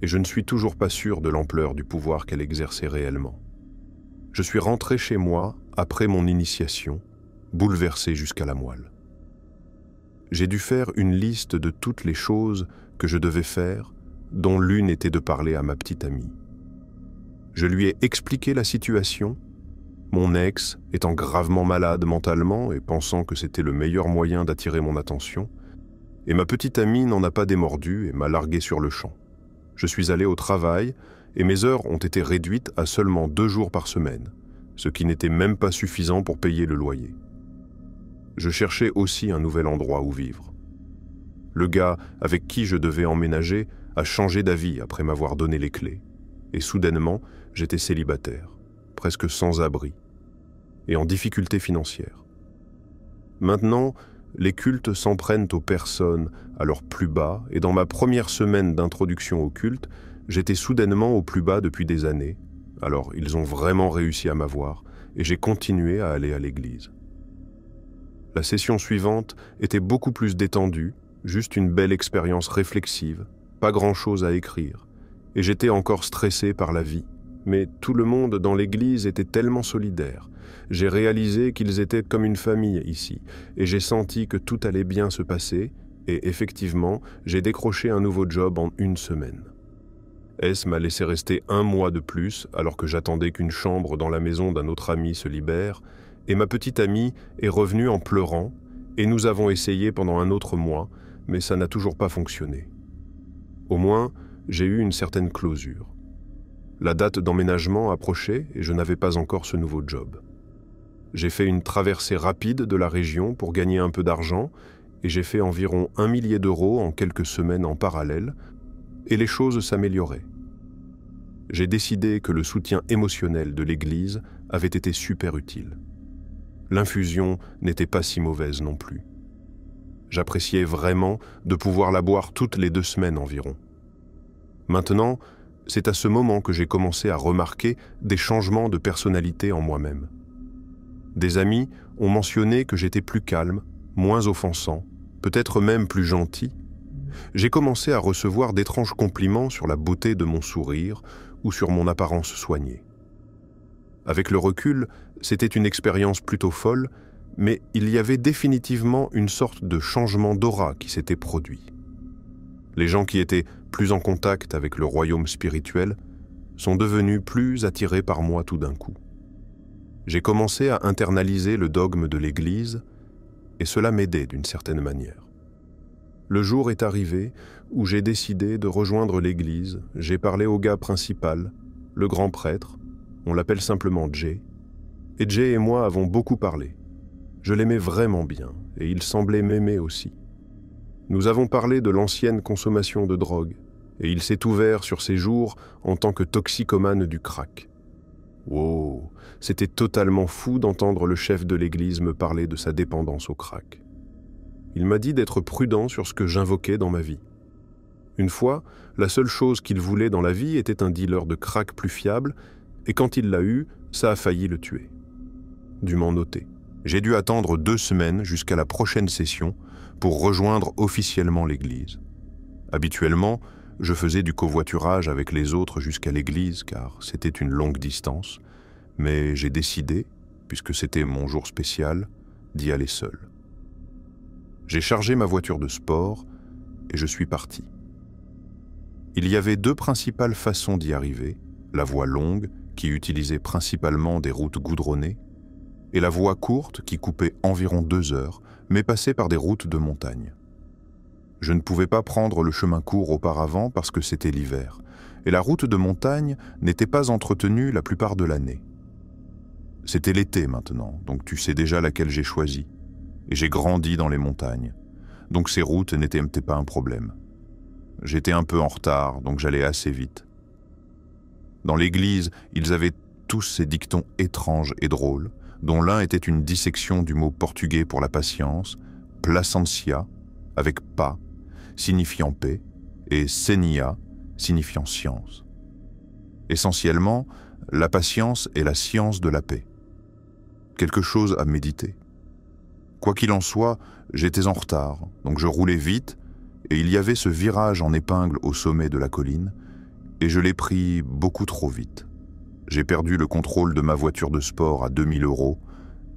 A: et je ne suis toujours pas sûr de l'ampleur du pouvoir qu'elle exerçait réellement. Je suis rentré chez moi après mon initiation, bouleversé jusqu'à la moelle. J'ai dû faire une liste de toutes les choses que je devais faire, dont l'une était de parler à ma petite amie. Je lui ai expliqué la situation, mon ex étant gravement malade mentalement et pensant que c'était le meilleur moyen d'attirer mon attention, et ma petite amie n'en a pas démordu et m'a largué sur le champ. Je suis allé au travail et mes heures ont été réduites à seulement 2 jours par semaine, ce qui n'était même pas suffisant pour payer le loyer. Je cherchais aussi un nouvel endroit où vivre. Le gars avec qui je devais emménager a changé d'avis après m'avoir donné les clés, et soudainement, j'étais célibataire, presque sans abri, et en difficulté financière. Maintenant, les cultes s'en prennent aux personnes à leur plus bas, et dans ma première semaine d'introduction au culte, j'étais soudainement au plus bas depuis des années. Alors, ils ont vraiment réussi à m'avoir, et j'ai continué à aller à l'église. La session suivante était beaucoup plus détendue, juste une belle expérience réflexive, pas grand-chose à écrire, et j'étais encore stressé par la vie. Mais tout le monde dans l'église était tellement solidaire. J'ai réalisé qu'ils étaient comme une famille ici, et j'ai senti que tout allait bien se passer, et effectivement, j'ai décroché un nouveau job en 1 semaine. S m'a laissé rester 1 mois de plus, alors que j'attendais qu'une chambre dans la maison d'un autre ami se libère, et ma petite amie est revenue en pleurant, et nous avons essayé pendant un autre mois, mais ça n'a toujours pas fonctionné. Au moins, j'ai eu une certaine closure. La date d'emménagement approchait et je n'avais pas encore ce nouveau job. J'ai fait une traversée rapide de la région pour gagner un peu d'argent et j'ai fait environ 1 millier d'euros en quelques semaines en parallèle et les choses s'amélioraient. J'ai décidé que le soutien émotionnel de l'Église avait été super utile. L'infusion n'était pas si mauvaise non plus. J'appréciais vraiment de pouvoir la boire toutes les 2 semaines environ. Maintenant, c'est à ce moment que j'ai commencé à remarquer des changements de personnalité en moi-même. Des amis ont mentionné que j'étais plus calme, moins offensant, peut-être même plus gentil. J'ai commencé à recevoir d'étranges compliments sur la beauté de mon sourire ou sur mon apparence soignée. Avec le recul, c'était une expérience plutôt folle, mais il y avait définitivement une sorte de changement d'aura qui s'était produit. Les gens qui étaient plus en contact avec le royaume spirituel sont devenus plus attirés par moi tout d'un coup. J'ai commencé à internaliser le dogme de l'Église et cela m'aidait d'une certaine manière. Le jour est arrivé où j'ai décidé de rejoindre l'Église. J'ai parlé au gars principal, le grand prêtre, on l'appelle simplement Jay, et Jay et moi avons beaucoup parlé. Je l'aimais vraiment bien et il semblait m'aimer aussi. Nous avons parlé de l'ancienne consommation de drogue, et il s'est ouvert sur ses jours en tant que toxicomane du crack. Wow, c'était totalement fou d'entendre le chef de l'église me parler de sa dépendance au crack. Il m'a dit d'être prudent sur ce que j'invoquais dans ma vie. Une fois, la seule chose qu'il voulait dans la vie était un dealer de crack plus fiable, et quand il l'a eu, ça a failli le tuer. Dûment noté. J'ai dû attendre 2 semaines jusqu'à la prochaine session pour rejoindre officiellement l'église. Habituellement, je faisais du covoiturage avec les autres jusqu'à l'église car c'était une longue distance, mais j'ai décidé, puisque c'était mon jour spécial, d'y aller seul. J'ai chargé ma voiture de sport et je suis parti. Il y avait 2 principales façons d'y arriver, la voie longue, qui utilisait principalement des routes goudronnées, et la voie courte qui coupait environ 2 heures, mais passait par des routes de montagne. Je ne pouvais pas prendre le chemin court auparavant parce que c'était l'hiver, et la route de montagne n'était pas entretenue la plupart de l'année. C'était l'été maintenant, donc tu sais déjà laquelle j'ai choisie. Et j'ai grandi dans les montagnes, donc ces routes n'étaient pas un problème. J'étais un peu en retard, donc j'allais assez vite. Dans l'église, ils avaient tous ces dictons étranges et drôles, dont l'un était une dissection du mot portugais pour la patience, placencia, avec pas, signifiant paix, et senia, signifiant science. Essentiellement, la patience est la science de la paix. Quelque chose à méditer. Quoi qu'il en soit, j'étais en retard, donc je roulais vite, et il y avait ce virage en épingle au sommet de la colline, et je l'ai pris beaucoup trop vite. J'ai perdu le contrôle de ma voiture de sport à 2000 €,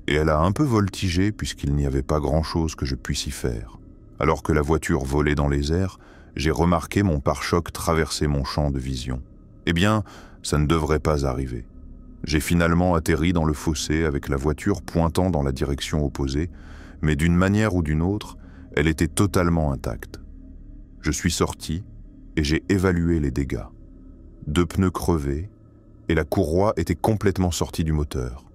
A: et elle a un peu voltigé puisqu'il n'y avait pas grand-chose que je puisse y faire. Alors que la voiture volait dans les airs, j'ai remarqué mon pare-choc traverser mon champ de vision. Eh bien, ça ne devrait pas arriver. J'ai finalement atterri dans le fossé avec la voiture pointant dans la direction opposée, mais d'une manière ou d'une autre, elle était totalement intacte. Je suis sorti et j'ai évalué les dégâts. 2 pneus crevés et la courroie était complètement sortie du moteur.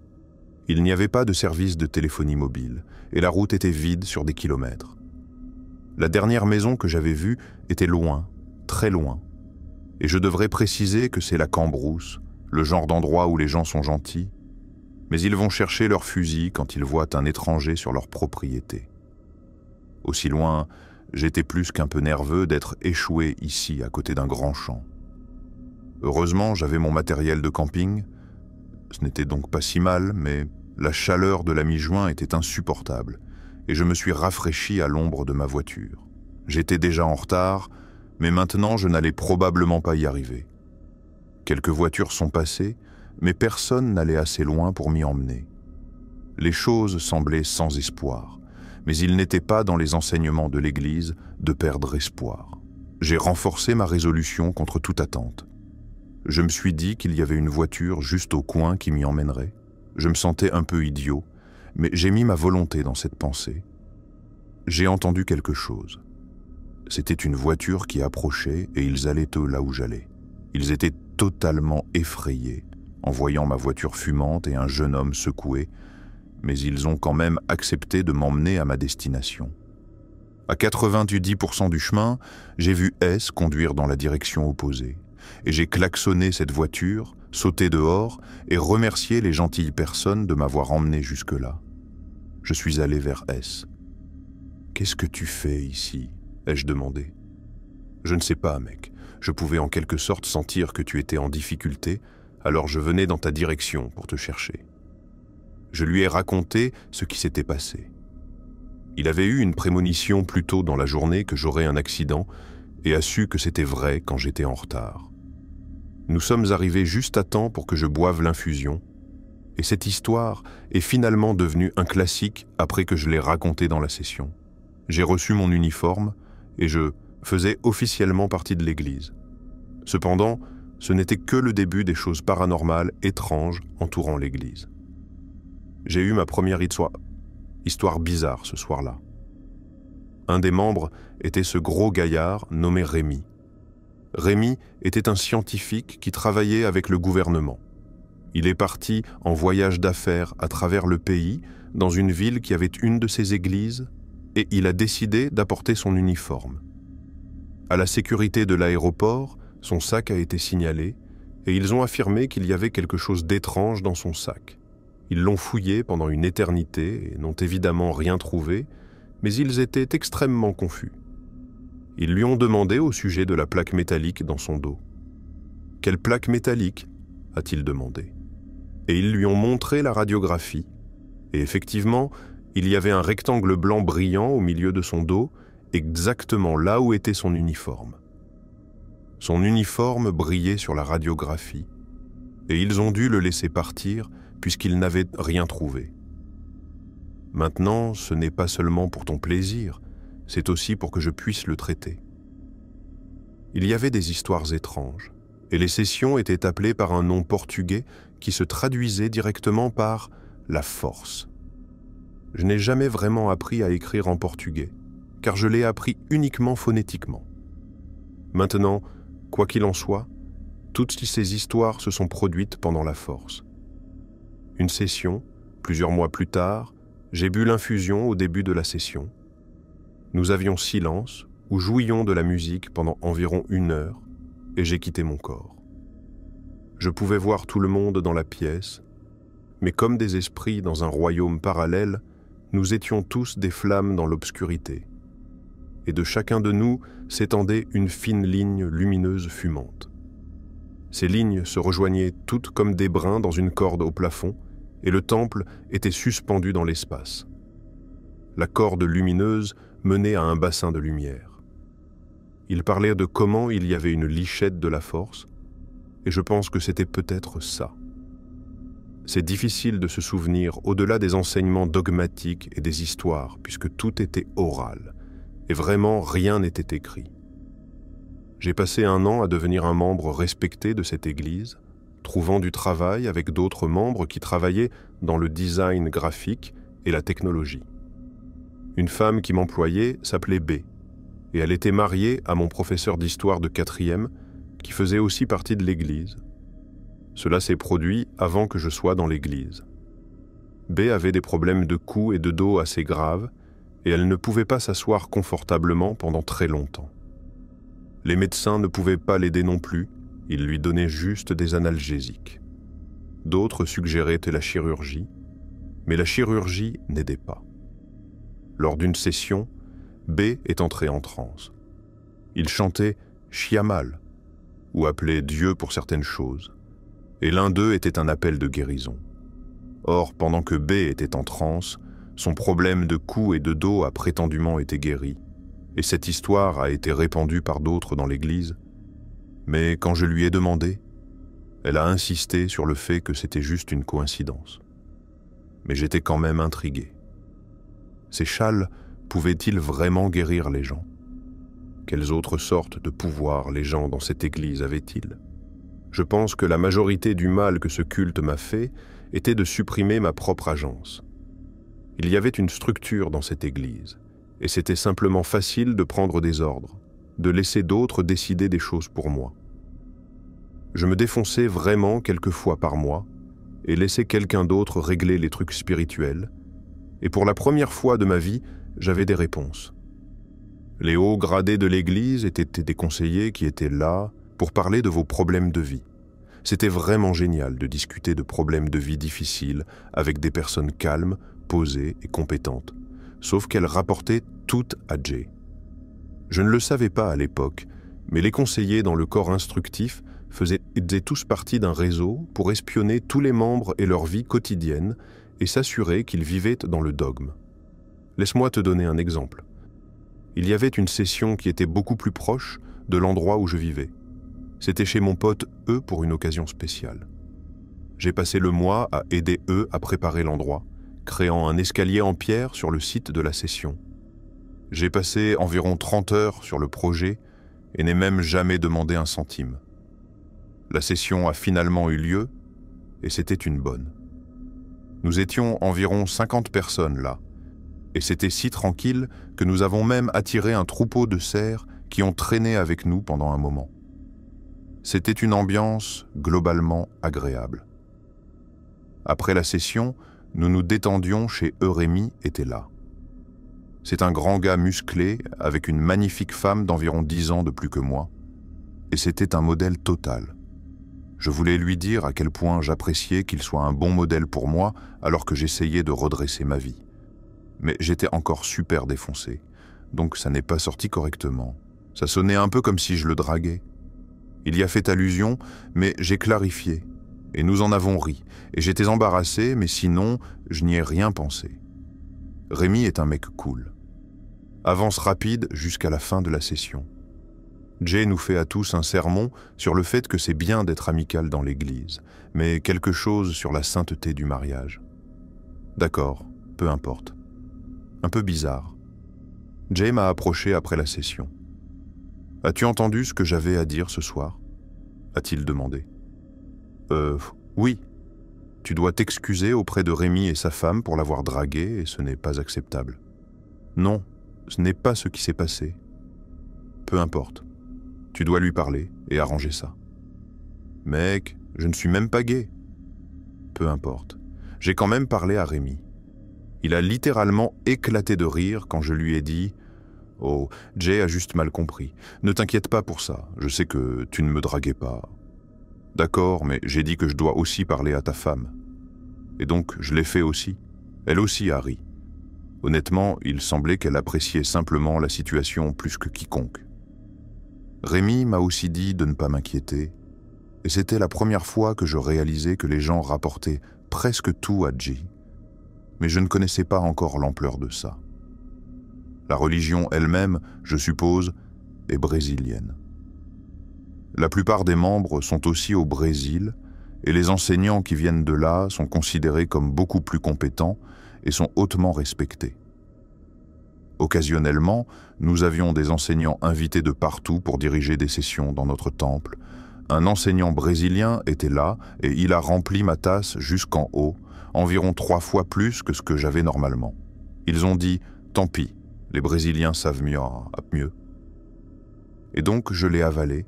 A: Il n'y avait pas de service de téléphonie mobile et la route était vide sur des kilomètres. La dernière maison que j'avais vue était loin, très loin. Et je devrais préciser que c'est la Cambrousse, le genre d'endroit où les gens sont gentils, mais ils vont chercher leur fusil quand ils voient un étranger sur leur propriété. Aussi loin, j'étais plus qu'un peu nerveux d'être échoué ici, à côté d'un grand champ. Heureusement, j'avais mon matériel de camping. Ce n'était donc pas si mal, mais la chaleur de la mi-juin était insupportable, et je me suis rafraîchi à l'ombre de ma voiture. J'étais déjà en retard, mais maintenant je n'allais probablement pas y arriver. Quelques voitures sont passées, mais personne n'allait assez loin pour m'y emmener. Les choses semblaient sans espoir, mais il n'était pas dans les enseignements de l'Église de perdre espoir. J'ai renforcé ma résolution contre toute attente. Je me suis dit qu'il y avait une voiture juste au coin qui m'y emmènerait. Je me sentais un peu idiot, mais j'ai mis ma volonté dans cette pensée. J'ai entendu quelque chose. C'était une voiture qui approchait et ils allaient eux là où j'allais. Ils étaient totalement effrayés en voyant ma voiture fumante et un jeune homme secoué, mais ils ont quand même accepté de m'emmener à ma destination. À 90% du chemin, j'ai vu S conduire dans la direction opposée, et j'ai klaxonné cette voiture, sauté dehors et remercié les gentilles personnes de m'avoir emmené jusque-là. Je suis allé vers S. « Qu'est-ce que tu fais ici ?» ai-je demandé. « Je ne sais pas, mec. Je pouvais en quelque sorte sentir que tu étais en difficulté, alors je venais dans ta direction pour te chercher. » Je lui ai raconté ce qui s'était passé. Il avait eu une prémonition plus tôt dans la journée que j'aurais un accident et a su que c'était vrai quand j'étais en retard. Nous sommes arrivés juste à temps pour que je boive l'infusion, et cette histoire est finalement devenue un classique après que je l'ai racontée dans la session. J'ai reçu mon uniforme et je faisais officiellement partie de l'église. Cependant, ce n'était que le début des choses paranormales étranges entourant l'église. J'ai eu ma première histoire bizarre ce soir-là. Un des membres était ce gros gaillard nommé Rémi. Rémi était un scientifique qui travaillait avec le gouvernement. Il est parti en voyage d'affaires à travers le pays, dans une ville qui avait une de ses églises, et il a décidé d'apporter son uniforme. À la sécurité de l'aéroport, son sac a été signalé, et ils ont affirmé qu'il y avait quelque chose d'étrange dans son sac. Ils l'ont fouillé pendant une éternité et n'ont évidemment rien trouvé, mais ils étaient extrêmement confus. Ils lui ont demandé au sujet de la plaque métallique dans son dos. « Quelle plaque métallique ?» a-t-il demandé. Et ils lui ont montré la radiographie. Et effectivement, il y avait un rectangle blanc brillant au milieu de son dos, exactement là où était son uniforme. Son uniforme brillait sur la radiographie, et ils ont dû le laisser partir puisqu'ils n'avaient rien trouvé. Maintenant, ce n'est pas seulement pour ton plaisir, c'est aussi pour que je puisse le traiter. Il y avait des histoires étranges, et les sessions étaient appelées par un nom portugais qui se traduisait directement par « la force ». Je n'ai jamais vraiment appris à écrire en portugais, car je l'ai appris uniquement phonétiquement. Maintenant, quoi qu'il en soit, Toutes ces histoires se sont produites pendant la force. Une session, plusieurs mois plus tard, j'ai bu l'infusion au début de la session. Nous avions silence ou jouions de la musique pendant environ 1 heure et j'ai quitté mon corps. Je pouvais voir tout le monde dans la pièce, mais comme des esprits dans un royaume parallèle, nous étions tous des flammes dans l'obscurité. Et de chacun de nous s'étendait une fine ligne lumineuse fumante. Ces lignes se rejoignaient toutes comme des brins dans une corde au plafond, et le temple était suspendu dans l'espace. La corde lumineuse menait à un bassin de lumière. Il parlait de comment il y avait une lichette de la force, et je pense que c'était peut-être ça. C'est difficile de se souvenir au-delà des enseignements dogmatiques et des histoires, puisque tout était oral, et vraiment rien n'était écrit. J'ai passé 1 an à devenir un membre respecté de cette église, trouvant du travail avec d'autres membres qui travaillaient dans le design graphique et la technologie. Une femme qui m'employait s'appelait B, et elle était mariée à mon professeur d'histoire de 4e, qui faisait aussi partie de l'église. Cela s'est produit avant que je sois dans l'église. B avait des problèmes de cou et de dos assez graves, et elle ne pouvait pas s'asseoir confortablement pendant très longtemps. Les médecins ne pouvaient pas l'aider non plus, ils lui donnaient juste des analgésiques. D'autres suggéraient la chirurgie, mais la chirurgie n'aidait pas. Lors d'une session, B est entré en transe. Il chantait « Chiamal » ou appelait Dieu pour certaines choses, et l'un d'eux était un appel de guérison. Or, pendant que B était en transe, son problème de cou et de dos a prétendument été guéri, et cette histoire a été répandue par d'autres dans l'église, mais quand je lui ai demandé, elle a insisté sur le fait que c'était juste une coïncidence. Mais j'étais quand même intrigué. Ces châles pouvaient-ils vraiment guérir les gens? Quelles autres sortes de pouvoirs les gens dans cette église avaient-ils? Je pense que la majorité du mal que ce culte m'a fait était de supprimer ma propre agence. Il y avait une structure dans cette église, et c'était simplement facile de prendre des ordres, de laisser d'autres décider des choses pour moi. Je me défonçais vraiment quelques fois par mois, et laissais quelqu'un d'autre régler les trucs spirituels, et pour la première fois de ma vie, j'avais des réponses. Les hauts gradés de l'église étaient des conseillers qui étaient là pour parler de vos problèmes de vie. C'était vraiment génial de discuter de problèmes de vie difficiles avec des personnes calmes, posées et compétentes, sauf qu'elles rapportaient toutes à Jay. Je ne le savais pas à l'époque, mais les conseillers dans le corps instructif faisaient tous partie d'un réseau pour espionner tous les membres et leur vie quotidienne et s'assurer qu'ils vivaient dans le dogme. Laisse-moi te donner un exemple. Il y avait une session qui était beaucoup plus proche de l'endroit où je vivais. C'était chez mon pote E pour une occasion spéciale. J'ai passé le mois à aider E à préparer l'endroit, créant un escalier en pierre sur le site de la session. J'ai passé environ 30 heures sur le projet et n'ai même jamais demandé un centime. La session a finalement eu lieu et c'était une bonne. Nous étions environ 50 personnes là, et c'était si tranquille que nous avons même attiré un troupeau de cerfs qui ont traîné avec nous pendant un moment. C'était une ambiance globalement agréable. Après la session, nous nous détendions chez Eurémy était là. C'est un grand gars musclé avec une magnifique femme d'environ 10 ans de plus que moi, et c'était un modèle total. Je voulais lui dire à quel point j'appréciais qu'il soit un bon modèle pour moi alors que j'essayais de redresser ma vie. Mais j'étais encore super défoncé, donc ça n'est pas sorti correctement. Ça sonnait un peu comme si je le draguais. Il y a fait allusion, mais j'ai clarifié, et nous en avons ri, et j'étais embarrassé, mais sinon, je n'y ai rien pensé. Rémi est un mec cool. Avance rapide jusqu'à la fin de la session. Jay nous fait à tous un sermon sur le fait que c'est bien d'être amical dans l'église, mais quelque chose sur la sainteté du mariage. D'accord, peu importe. Un peu bizarre. Jay m'a approché après la session. « As-tu entendu ce que j'avais à dire ce soir ?» a-t-il demandé. « Oui. Tu dois t'excuser auprès de Rémi et sa femme pour l'avoir dragué et ce n'est pas acceptable. » « Non, ce n'est pas ce qui s'est passé. » « Peu importe. Tu dois lui parler et arranger ça. » Mec, je ne suis même pas gay. Peu importe. J'ai quand même parlé à Rémi. Il a littéralement éclaté de rire quand je lui ai dit « Oh, Jay a juste mal compris. Ne t'inquiète pas pour ça. Je sais que tu ne me draguais pas. » D'accord, mais j'ai dit que je dois aussi parler à ta femme. Et donc, je l'ai fait aussi. Elle aussi a ri. Honnêtement, il semblait qu'elle appréciait simplement la situation plus que quiconque. Rémi m'a aussi dit de ne pas m'inquiéter, et c'était la première fois que je réalisais que les gens rapportaient presque tout à Jay, mais je ne connaissais pas encore l'ampleur de ça. La religion elle-même, je suppose, est brésilienne. La plupart des membres sont aussi au Brésil, et les enseignants qui viennent de là sont considérés comme beaucoup plus compétents et sont hautement respectés. Occasionnellement, nous avions des enseignants invités de partout pour diriger des sessions dans notre temple. Un enseignant brésilien était là et il a rempli ma tasse jusqu'en haut, environ 3 fois plus que ce que j'avais normalement. Ils ont dit « Tant pis, les Brésiliens savent mieux ». Et donc je l'ai avalé,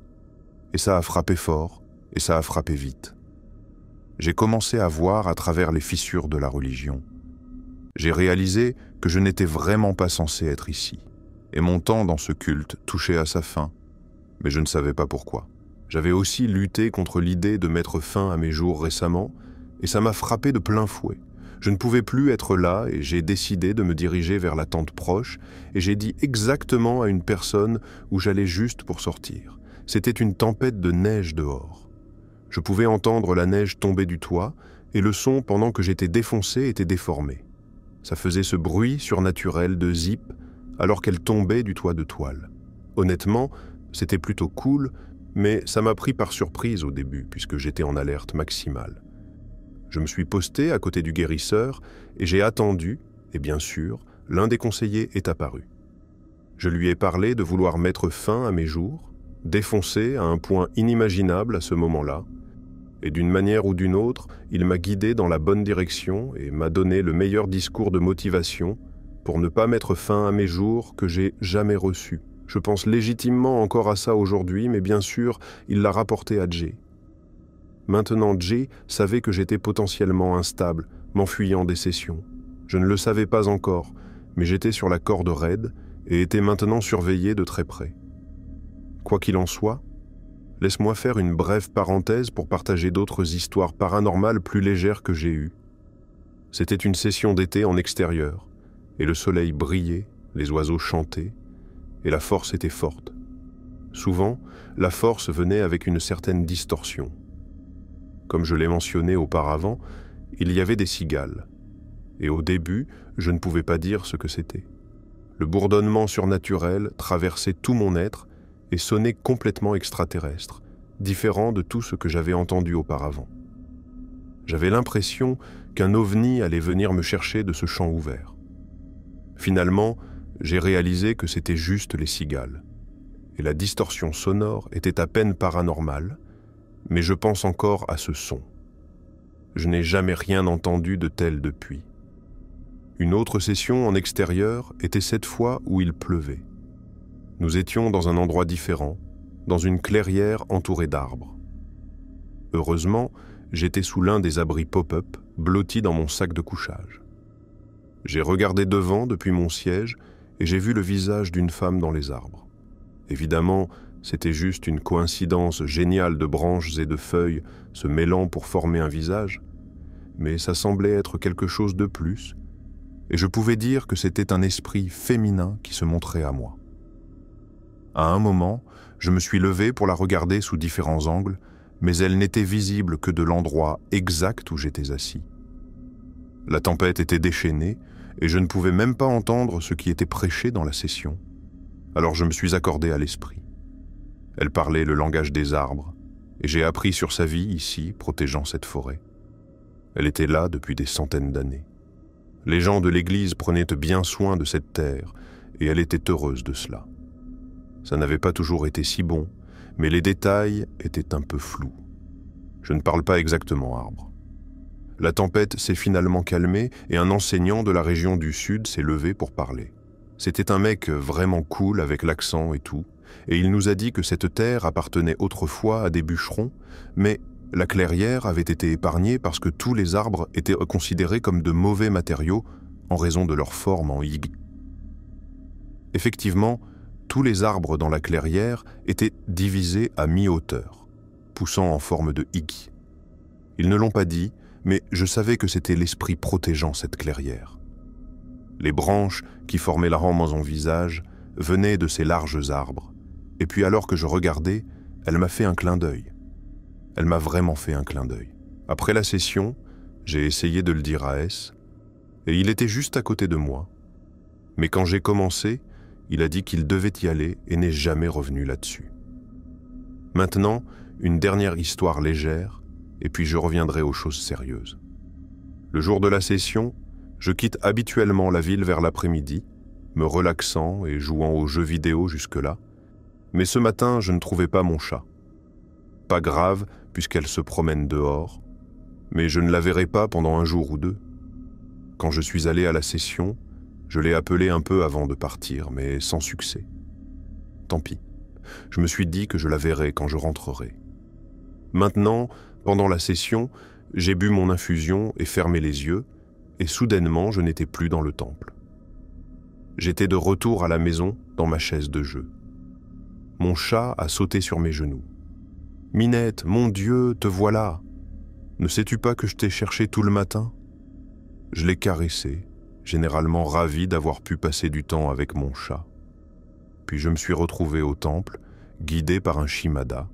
A: et ça a frappé fort, et ça a frappé vite. J'ai commencé à voir à travers les fissures de la religion. J'ai réalisé que je n'étais vraiment pas censé être ici, et mon temps dans ce culte touchait à sa fin, mais je ne savais pas pourquoi. J'avais aussi lutté contre l'idée de mettre fin à mes jours récemment, et ça m'a frappé de plein fouet. Je ne pouvais plus être là, et j'ai décidé de me diriger vers la tente proche, et j'ai dit exactement à une personne où j'allais juste pour sortir. C'était une tempête de neige dehors. Je pouvais entendre la neige tomber du toit, et le son pendant que j'étais défoncé était déformé. Ça faisait ce bruit surnaturel de zip alors qu'elle tombait du toit de toile. Honnêtement, c'était plutôt cool, mais ça m'a pris par surprise au début puisque j'étais en alerte maximale. Je me suis posté à côté du guérisseur et j'ai attendu, et bien sûr, l'un des conseillers est apparu. Je lui ai parlé de vouloir mettre fin à mes jours, défoncé à un point inimaginable à ce moment-là, et d'une manière ou d'une autre, il m'a guidé dans la bonne direction et m'a donné le meilleur discours de motivation pour ne pas mettre fin à mes jours que j'ai jamais reçus. Je pense légitimement encore à ça aujourd'hui, mais bien sûr, il l'a rapporté à Jay. Maintenant, Jay savait que j'étais potentiellement instable, m'enfuyant des sessions. Je ne le savais pas encore, mais j'étais sur la corde raide et étais maintenant surveillé de très près. Quoi qu'il en soit, laisse-moi faire une brève parenthèse pour partager d'autres histoires paranormales plus légères que j'ai eues. C'était une session d'été en extérieur, et le soleil brillait, les oiseaux chantaient, et la force était forte. Souvent, la force venait avec une certaine distorsion. Comme je l'ai mentionné auparavant, il y avait des cigales, et au début, je ne pouvais pas dire ce que c'était. Le bourdonnement surnaturel traversait tout mon être et sonnait complètement extraterrestre, différent de tout ce que j'avais entendu auparavant. J'avais l'impression qu'un ovni allait venir me chercher de ce champ ouvert. Finalement, j'ai réalisé que c'était juste les cigales, et la distorsion sonore était à peine paranormale, mais je pense encore à ce son. Je n'ai jamais rien entendu de tel depuis. Une autre session en extérieur était cette fois où il pleuvait. Nous étions dans un endroit différent, dans une clairière entourée d'arbres. Heureusement, j'étais sous l'un des abris pop-up, blotti dans mon sac de couchage. J'ai regardé devant depuis mon siège et j'ai vu le visage d'une femme dans les arbres. Évidemment, c'était juste une coïncidence géniale de branches et de feuilles se mêlant pour former un visage, mais ça semblait être quelque chose de plus, et je pouvais dire que c'était un esprit féminin qui se montrait à moi. À un moment, je me suis levé pour la regarder sous différents angles, mais elle n'était visible que de l'endroit exact où j'étais assis. La tempête était déchaînée, et je ne pouvais même pas entendre ce qui était prêché dans la session. Alors je me suis accordé à l'esprit. Elle parlait le langage des arbres, et j'ai appris sur sa vie ici, protégeant cette forêt. Elle était là depuis des centaines d'années. Les gens de l'église prenaient bien soin de cette terre, et elle était heureuse de cela. Ça n'avait pas toujours été si bon, mais les détails étaient un peu flous. Je ne parle pas exactement arbre. La tempête s'est finalement calmée et un enseignant de la région du Sud s'est levé pour parler. C'était un mec vraiment cool avec l'accent et tout, et il nous a dit que cette terre appartenait autrefois à des bûcherons, mais La clairière avait été épargnée parce que tous les arbres étaient considérés comme de mauvais matériaux en raison de leur forme en Y. Effectivement, tous les arbres dans la clairière étaient divisés à mi-hauteur, poussant en forme de Y. Ils ne l'ont pas dit, mais je savais que c'était l'esprit protégeant cette clairière. Les branches qui formaient la rame en visage venaient de ces larges arbres, et puis alors que je regardais, elle m'a fait un clin d'œil. Elle m'a vraiment fait un clin d'œil. Après la session, j'ai essayé de le dire à S, et il était juste à côté de moi. Mais quand j'ai commencé, il a dit qu'il devait y aller et n'est jamais revenu là-dessus. Maintenant, une dernière histoire légère, et puis je reviendrai aux choses sérieuses. Le jour de la session, je quitte habituellement la ville vers l'après-midi, me relaxant et jouant aux jeux vidéo jusque-là, mais ce matin, je ne trouvais pas mon chat. Pas grave, puisqu'elle se promène dehors, mais je ne la verrai pas pendant un jour ou deux. Quand je suis allé à la session, je l'ai appelée un peu avant de partir, mais sans succès. Tant pis, je me suis dit que je la verrai quand je rentrerai. Maintenant, pendant la session, j'ai bu mon infusion et fermé les yeux, et soudainement, je n'étais plus dans le temple. J'étais de retour à la maison, dans ma chaise de jeu. Mon chat a sauté sur mes genoux. « Minette, mon Dieu, te voilà! Ne sais-tu pas que je t'ai cherché tout le matin ?» Je l'ai caressé, généralement ravi d'avoir pu passer du temps avec mon chat. Puis je me suis retrouvé au temple, guidé par un Shimada,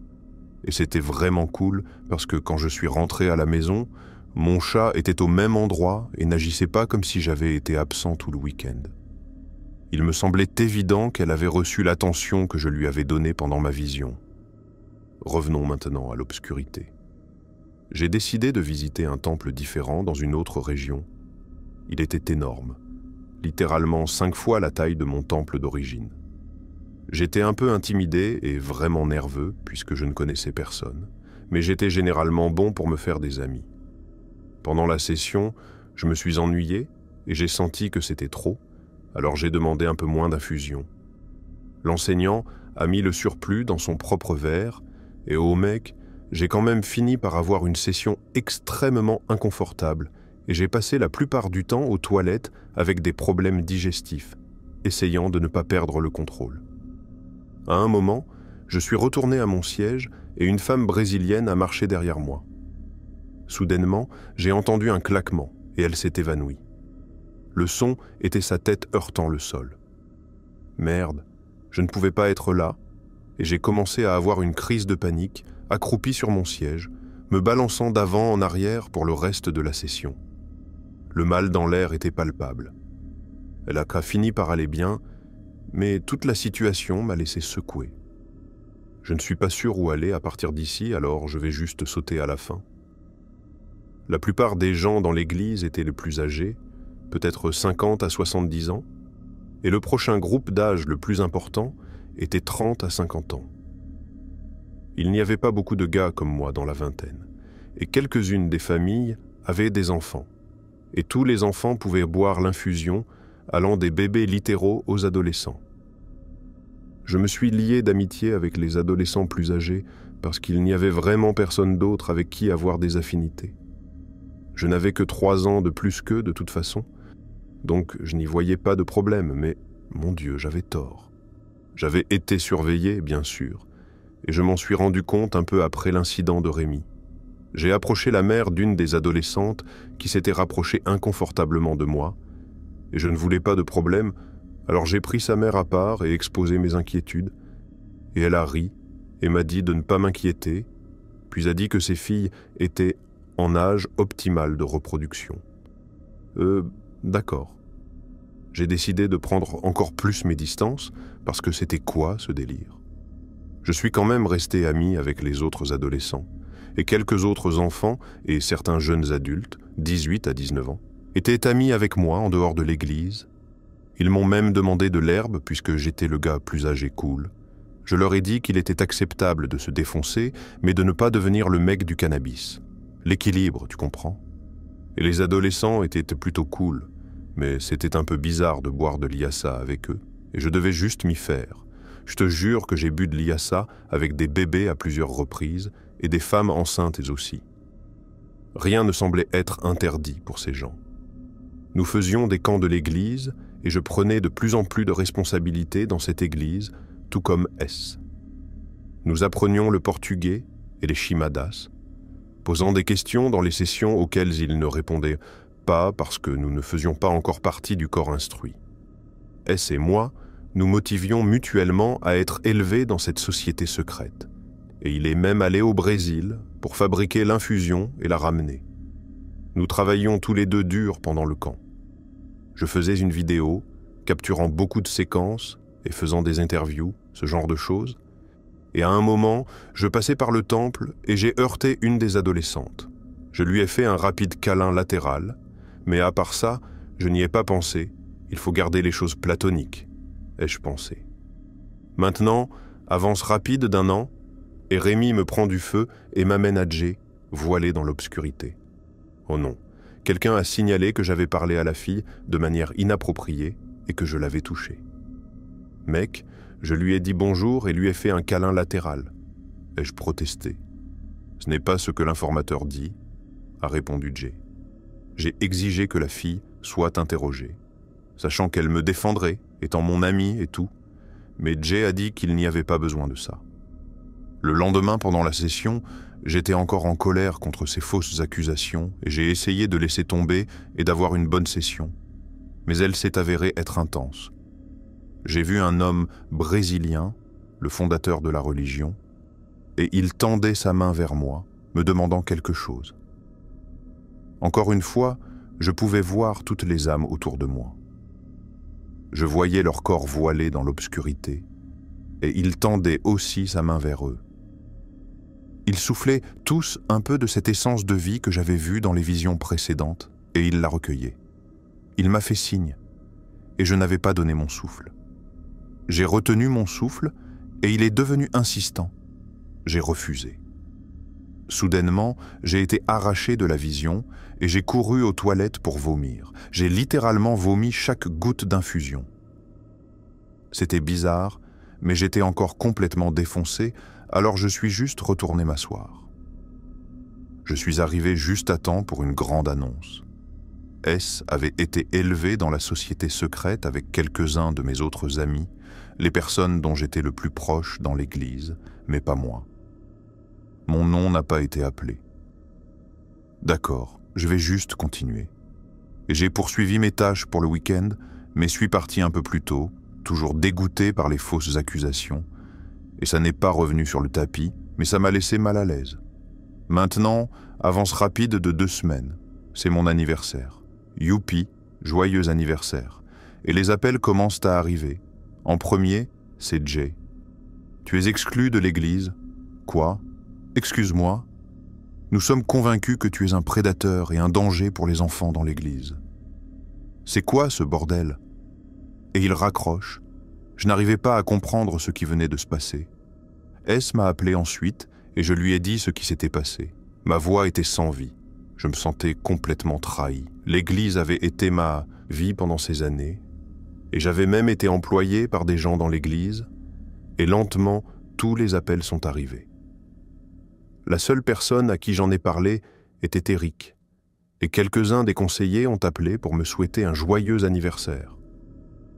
A: et c'était vraiment cool parce que quand je suis rentré à la maison, mon chat était au même endroit et n'agissait pas comme si j'avais été absent tout le week-end. Il me semblait évident qu'elle avait reçu l'attention que je lui avais donnée pendant ma vision. Revenons maintenant à l'obscurité. J'ai décidé de visiter un temple différent dans une autre région. Il était énorme, littéralement 5 fois la taille de mon temple d'origine. J'étais un peu intimidé et vraiment nerveux puisque je ne connaissais personne, mais j'étais généralement bon pour me faire des amis. Pendant la session, je me suis ennuyé et j'ai senti que c'était trop, alors j'ai demandé un peu moins d'infusion. L'enseignant a mis le surplus dans son propre verre et au mec, j'ai quand même fini par avoir une session extrêmement inconfortable et j'ai passé la plupart du temps aux toilettes avec des problèmes digestifs, essayant de ne pas perdre le contrôle. À un moment, je suis retourné à mon siège et une femme brésilienne a marché derrière moi. Soudainement, j'ai entendu un claquement et elle s'est évanouie. Le son était sa tête heurtant le sol. Merde, je ne pouvais pas être là et j'ai commencé à avoir une crise de panique, accroupi sur mon siège, me balançant d'avant en arrière pour le reste de la session. Le mal dans l'air était palpable. Elle a fini par aller bien, mais toute la situation m'a laissé secoué. Je ne suis pas sûr où aller à partir d'ici, alors je vais juste sauter à la fin. La plupart des gens dans l'église étaient les plus âgés, peut-être 50 à 70 ans, et le prochain groupe d'âge le plus important était 30 à 50 ans. Il n'y avait pas beaucoup de gars comme moi dans la vingtaine, et quelques-unes des familles avaient des enfants, et tous les enfants pouvaient boire l'infusion allant des bébés littéraux aux adolescents. Je me suis lié d'amitié avec les adolescents plus âgés parce qu'il n'y avait vraiment personne d'autre avec qui avoir des affinités. Je n'avais que 3 ans de plus qu'eux de toute façon, donc je n'y voyais pas de problème, mais mon Dieu, j'avais tort. J'avais été surveillé, bien sûr, et je m'en suis rendu compte un peu après l'incident de Rémi. J'ai approché la mère d'une des adolescentes qui s'était rapprochée inconfortablement de moi, et je ne voulais pas de problème, alors j'ai pris sa mère à part et exposé mes inquiétudes, et elle a ri et m'a dit de ne pas m'inquiéter, puis a dit que ses filles étaient en âge optimal de reproduction. D'accord. J'ai décidé de prendre encore plus mes distances, parce que c'était quoi ce délire? Je suis quand même resté ami avec les autres adolescents, et quelques autres enfants et certains jeunes adultes, 18 à 19 ans, étaient amis avec moi en dehors de l'église. Ils m'ont même demandé de l'herbe puisque j'étais le gars plus âgé cool. Je leur ai dit qu'il était acceptable de se défoncer, mais de ne pas devenir le mec du cannabis. L'équilibre, tu comprends? Et les adolescents étaient plutôt cool, mais c'était un peu bizarre de boire de l'IASA avec eux, et je devais juste m'y faire. Je te jure que j'ai bu de l'IASA avec des bébés à plusieurs reprises, et des femmes enceintes aussi. Rien ne semblait être interdit pour ces gens. Nous faisions des camps de l'église et je prenais de plus en plus de responsabilités dans cette église, tout comme S. Nous apprenions le portugais et les chimadas, posant des questions dans les sessions auxquelles ils ne répondaient pas parce que nous ne faisions pas encore partie du corps instruit. S et moi, nous motivions mutuellement à être élevés dans cette société secrète. Et il est même allé au Brésil pour fabriquer l'infusion et la ramener. Nous travaillions tous les deux dur pendant le camp. Je faisais une vidéo, capturant beaucoup de séquences et faisant des interviews, ce genre de choses. Et à un moment, je passais par le temple et j'ai heurté une des adolescentes. Je lui ai fait un rapide câlin latéral, mais à part ça, je n'y ai pas pensé. Il faut garder les choses platoniques, ai-je pensé. Maintenant, avance rapide d'un an, et Rémi me prend du feu et m'amène à Jay, voilé dans l'obscurité. Oh non, quelqu'un a signalé que j'avais parlé à la fille de manière inappropriée et que je l'avais touchée. Mec, je lui ai dit bonjour et lui ai fait un câlin latéral. Ai-je protesté? Ce n'est pas ce que l'informateur dit, a répondu Jay. J'ai exigé que la fille soit interrogée, sachant qu'elle me défendrait, étant mon amie et tout, mais Jay a dit qu'il n'y avait pas besoin de ça. Le lendemain, pendant la session, j'étais encore en colère contre ces fausses accusations et j'ai essayé de laisser tomber et d'avoir une bonne session. Mais elle s'est avérée être intense. J'ai vu un homme brésilien, le fondateur de la religion, et il tendait sa main vers moi, me demandant quelque chose. Encore une fois, je pouvais voir toutes les âmes autour de moi. Je voyais leur corps voilé dans l'obscurité, et il tendait aussi sa main vers eux. Ils soufflaient tous un peu de cette essence de vie que j'avais vue dans les visions précédentes, et il la recueillait. Il m'a fait signe, et je n'avais pas donné mon souffle. J'ai retenu mon souffle, et il est devenu insistant. J'ai refusé. Soudainement, j'ai été arraché de la vision, et j'ai couru aux toilettes pour vomir. J'ai littéralement vomi chaque goutte d'infusion. C'était bizarre, mais j'étais encore complètement défoncé, alors je suis juste retourné m'asseoir. Je suis arrivé juste à temps pour une grande annonce. S avait été élevé dans la société secrète avec quelques-uns de mes autres amis, les personnes dont j'étais le plus proche dans l'église, mais pas moi. Mon nom n'a pas été appelé. D'accord, je vais juste continuer. Et j'ai poursuivi mes tâches pour le week-end, mais suis parti un peu plus tôt, toujours dégoûté par les fausses accusations, et ça n'est pas revenu sur le tapis, mais ça m'a laissé mal à l'aise. Maintenant, avance rapide de 2 semaines. C'est mon anniversaire. Youpi, joyeux anniversaire. Et les appels commencent à arriver. En premier, c'est Jay. Tu es exclu de l'église. Quoi? Excuse-moi. Nous sommes convaincus que tu es un prédateur et un danger pour les enfants dans l'église. C'est quoi ce bordel? Et il raccroche. Je n'arrivais pas à comprendre ce qui venait de se passer. S m'a appelé ensuite et je lui ai dit ce qui s'était passé. Ma voix était sans vie. Je me sentais complètement trahi. L'église avait été ma vie pendant ces années et j'avais même été employé par des gens dans l'église et lentement, tous les appels sont arrivés. La seule personne à qui j'en ai parlé était Eric et quelques-uns des conseillers ont appelé pour me souhaiter un joyeux anniversaire.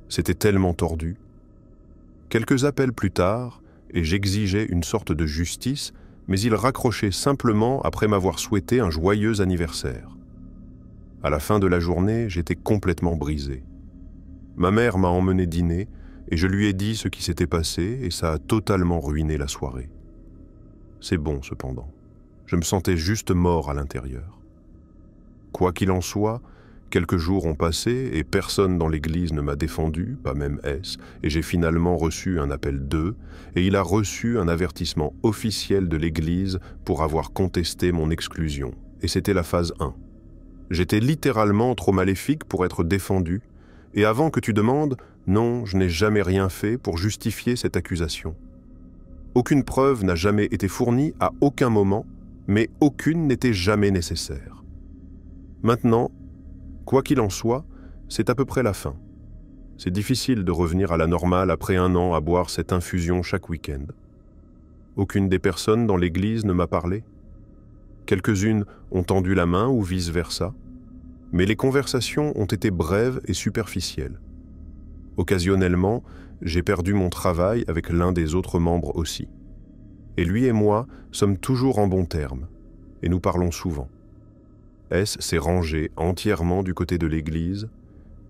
A: C'était tellement tordu. Quelques appels plus tard, et j'exigeais une sorte de justice, mais il raccrochait simplement après m'avoir souhaité un joyeux anniversaire. À la fin de la journée, j'étais complètement brisé. Ma mère m'a emmené dîner, et je lui ai dit ce qui s'était passé, et ça a totalement ruiné la soirée. C'est bon, cependant. Je me sentais juste mort à l'intérieur. Quoi qu'il en soit, quelques jours ont passé et personne dans l'église ne m'a défendu, pas même S, et j'ai finalement reçu un appel d'eux, et il a reçu un avertissement officiel de l'église pour avoir contesté mon exclusion, et c'était la phase 1. J'étais littéralement trop maléfique pour être défendu, et avant que tu demandes, non, je n'ai jamais rien fait pour justifier cette accusation. Aucune preuve n'a jamais été fournie à aucun moment, mais aucune n'était jamais nécessaire. Maintenant, quoi qu'il en soit, c'est à peu près la fin. C'est difficile de revenir à la normale après un an à boire cette infusion chaque week-end. Aucune des personnes dans l'église ne m'a parlé. Quelques-unes ont tendu la main ou vice-versa, mais les conversations ont été brèves et superficielles. Occasionnellement, j'ai perdu mon travail avec l'un des autres membres aussi. Et lui et moi sommes toujours en bons termes, et nous parlons souvent. S s'est rangé entièrement du côté de l'église,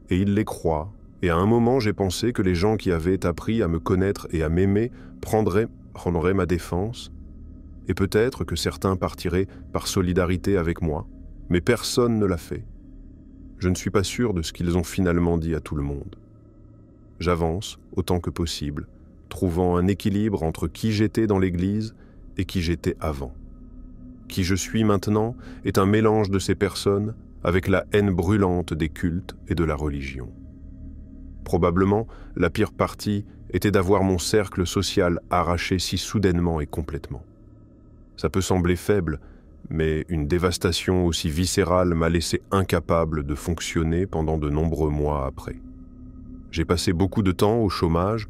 A: et il les croit, et à un moment j'ai pensé que les gens qui avaient appris à me connaître et à m'aimer prendraient ma défense, et peut-être que certains partiraient par solidarité avec moi, mais personne ne l'a fait. Je ne suis pas sûr de ce qu'ils ont finalement dit à tout le monde. J'avance autant que possible, trouvant un équilibre entre qui j'étais dans l'Église et qui j'étais avant. Qui je suis maintenant est un mélange de ces personnes avec la haine brûlante des cultes et de la religion. Probablement, la pire partie était d'avoir mon cercle social arraché si soudainement et complètement. Ça peut sembler faible, mais une dévastation aussi viscérale m'a laissé incapable de fonctionner pendant de nombreux mois après. J'ai passé beaucoup de temps au chômage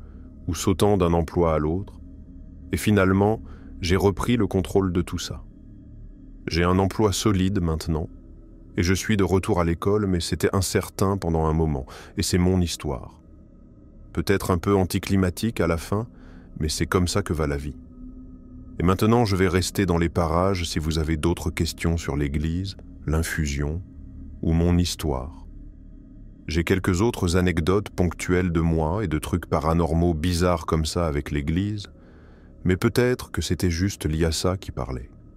A: ou sautant d'un emploi à l'autre, et finalement, j'ai repris le contrôle de tout ça. J'ai un emploi solide maintenant, et je suis de retour à l'école, mais c'était incertain pendant un moment, et c'est mon histoire. Peut-être un peu anticlimatique à la fin, mais c'est comme ça que va la vie. Et maintenant, je vais rester dans les parages si vous avez d'autres questions sur l'Église, l'infusion ou mon histoire. J'ai quelques autres anecdotes ponctuelles de moi et de trucs paranormaux bizarres comme ça avec l'Église, mais peut-être que c'était juste l'IASA qui parlait.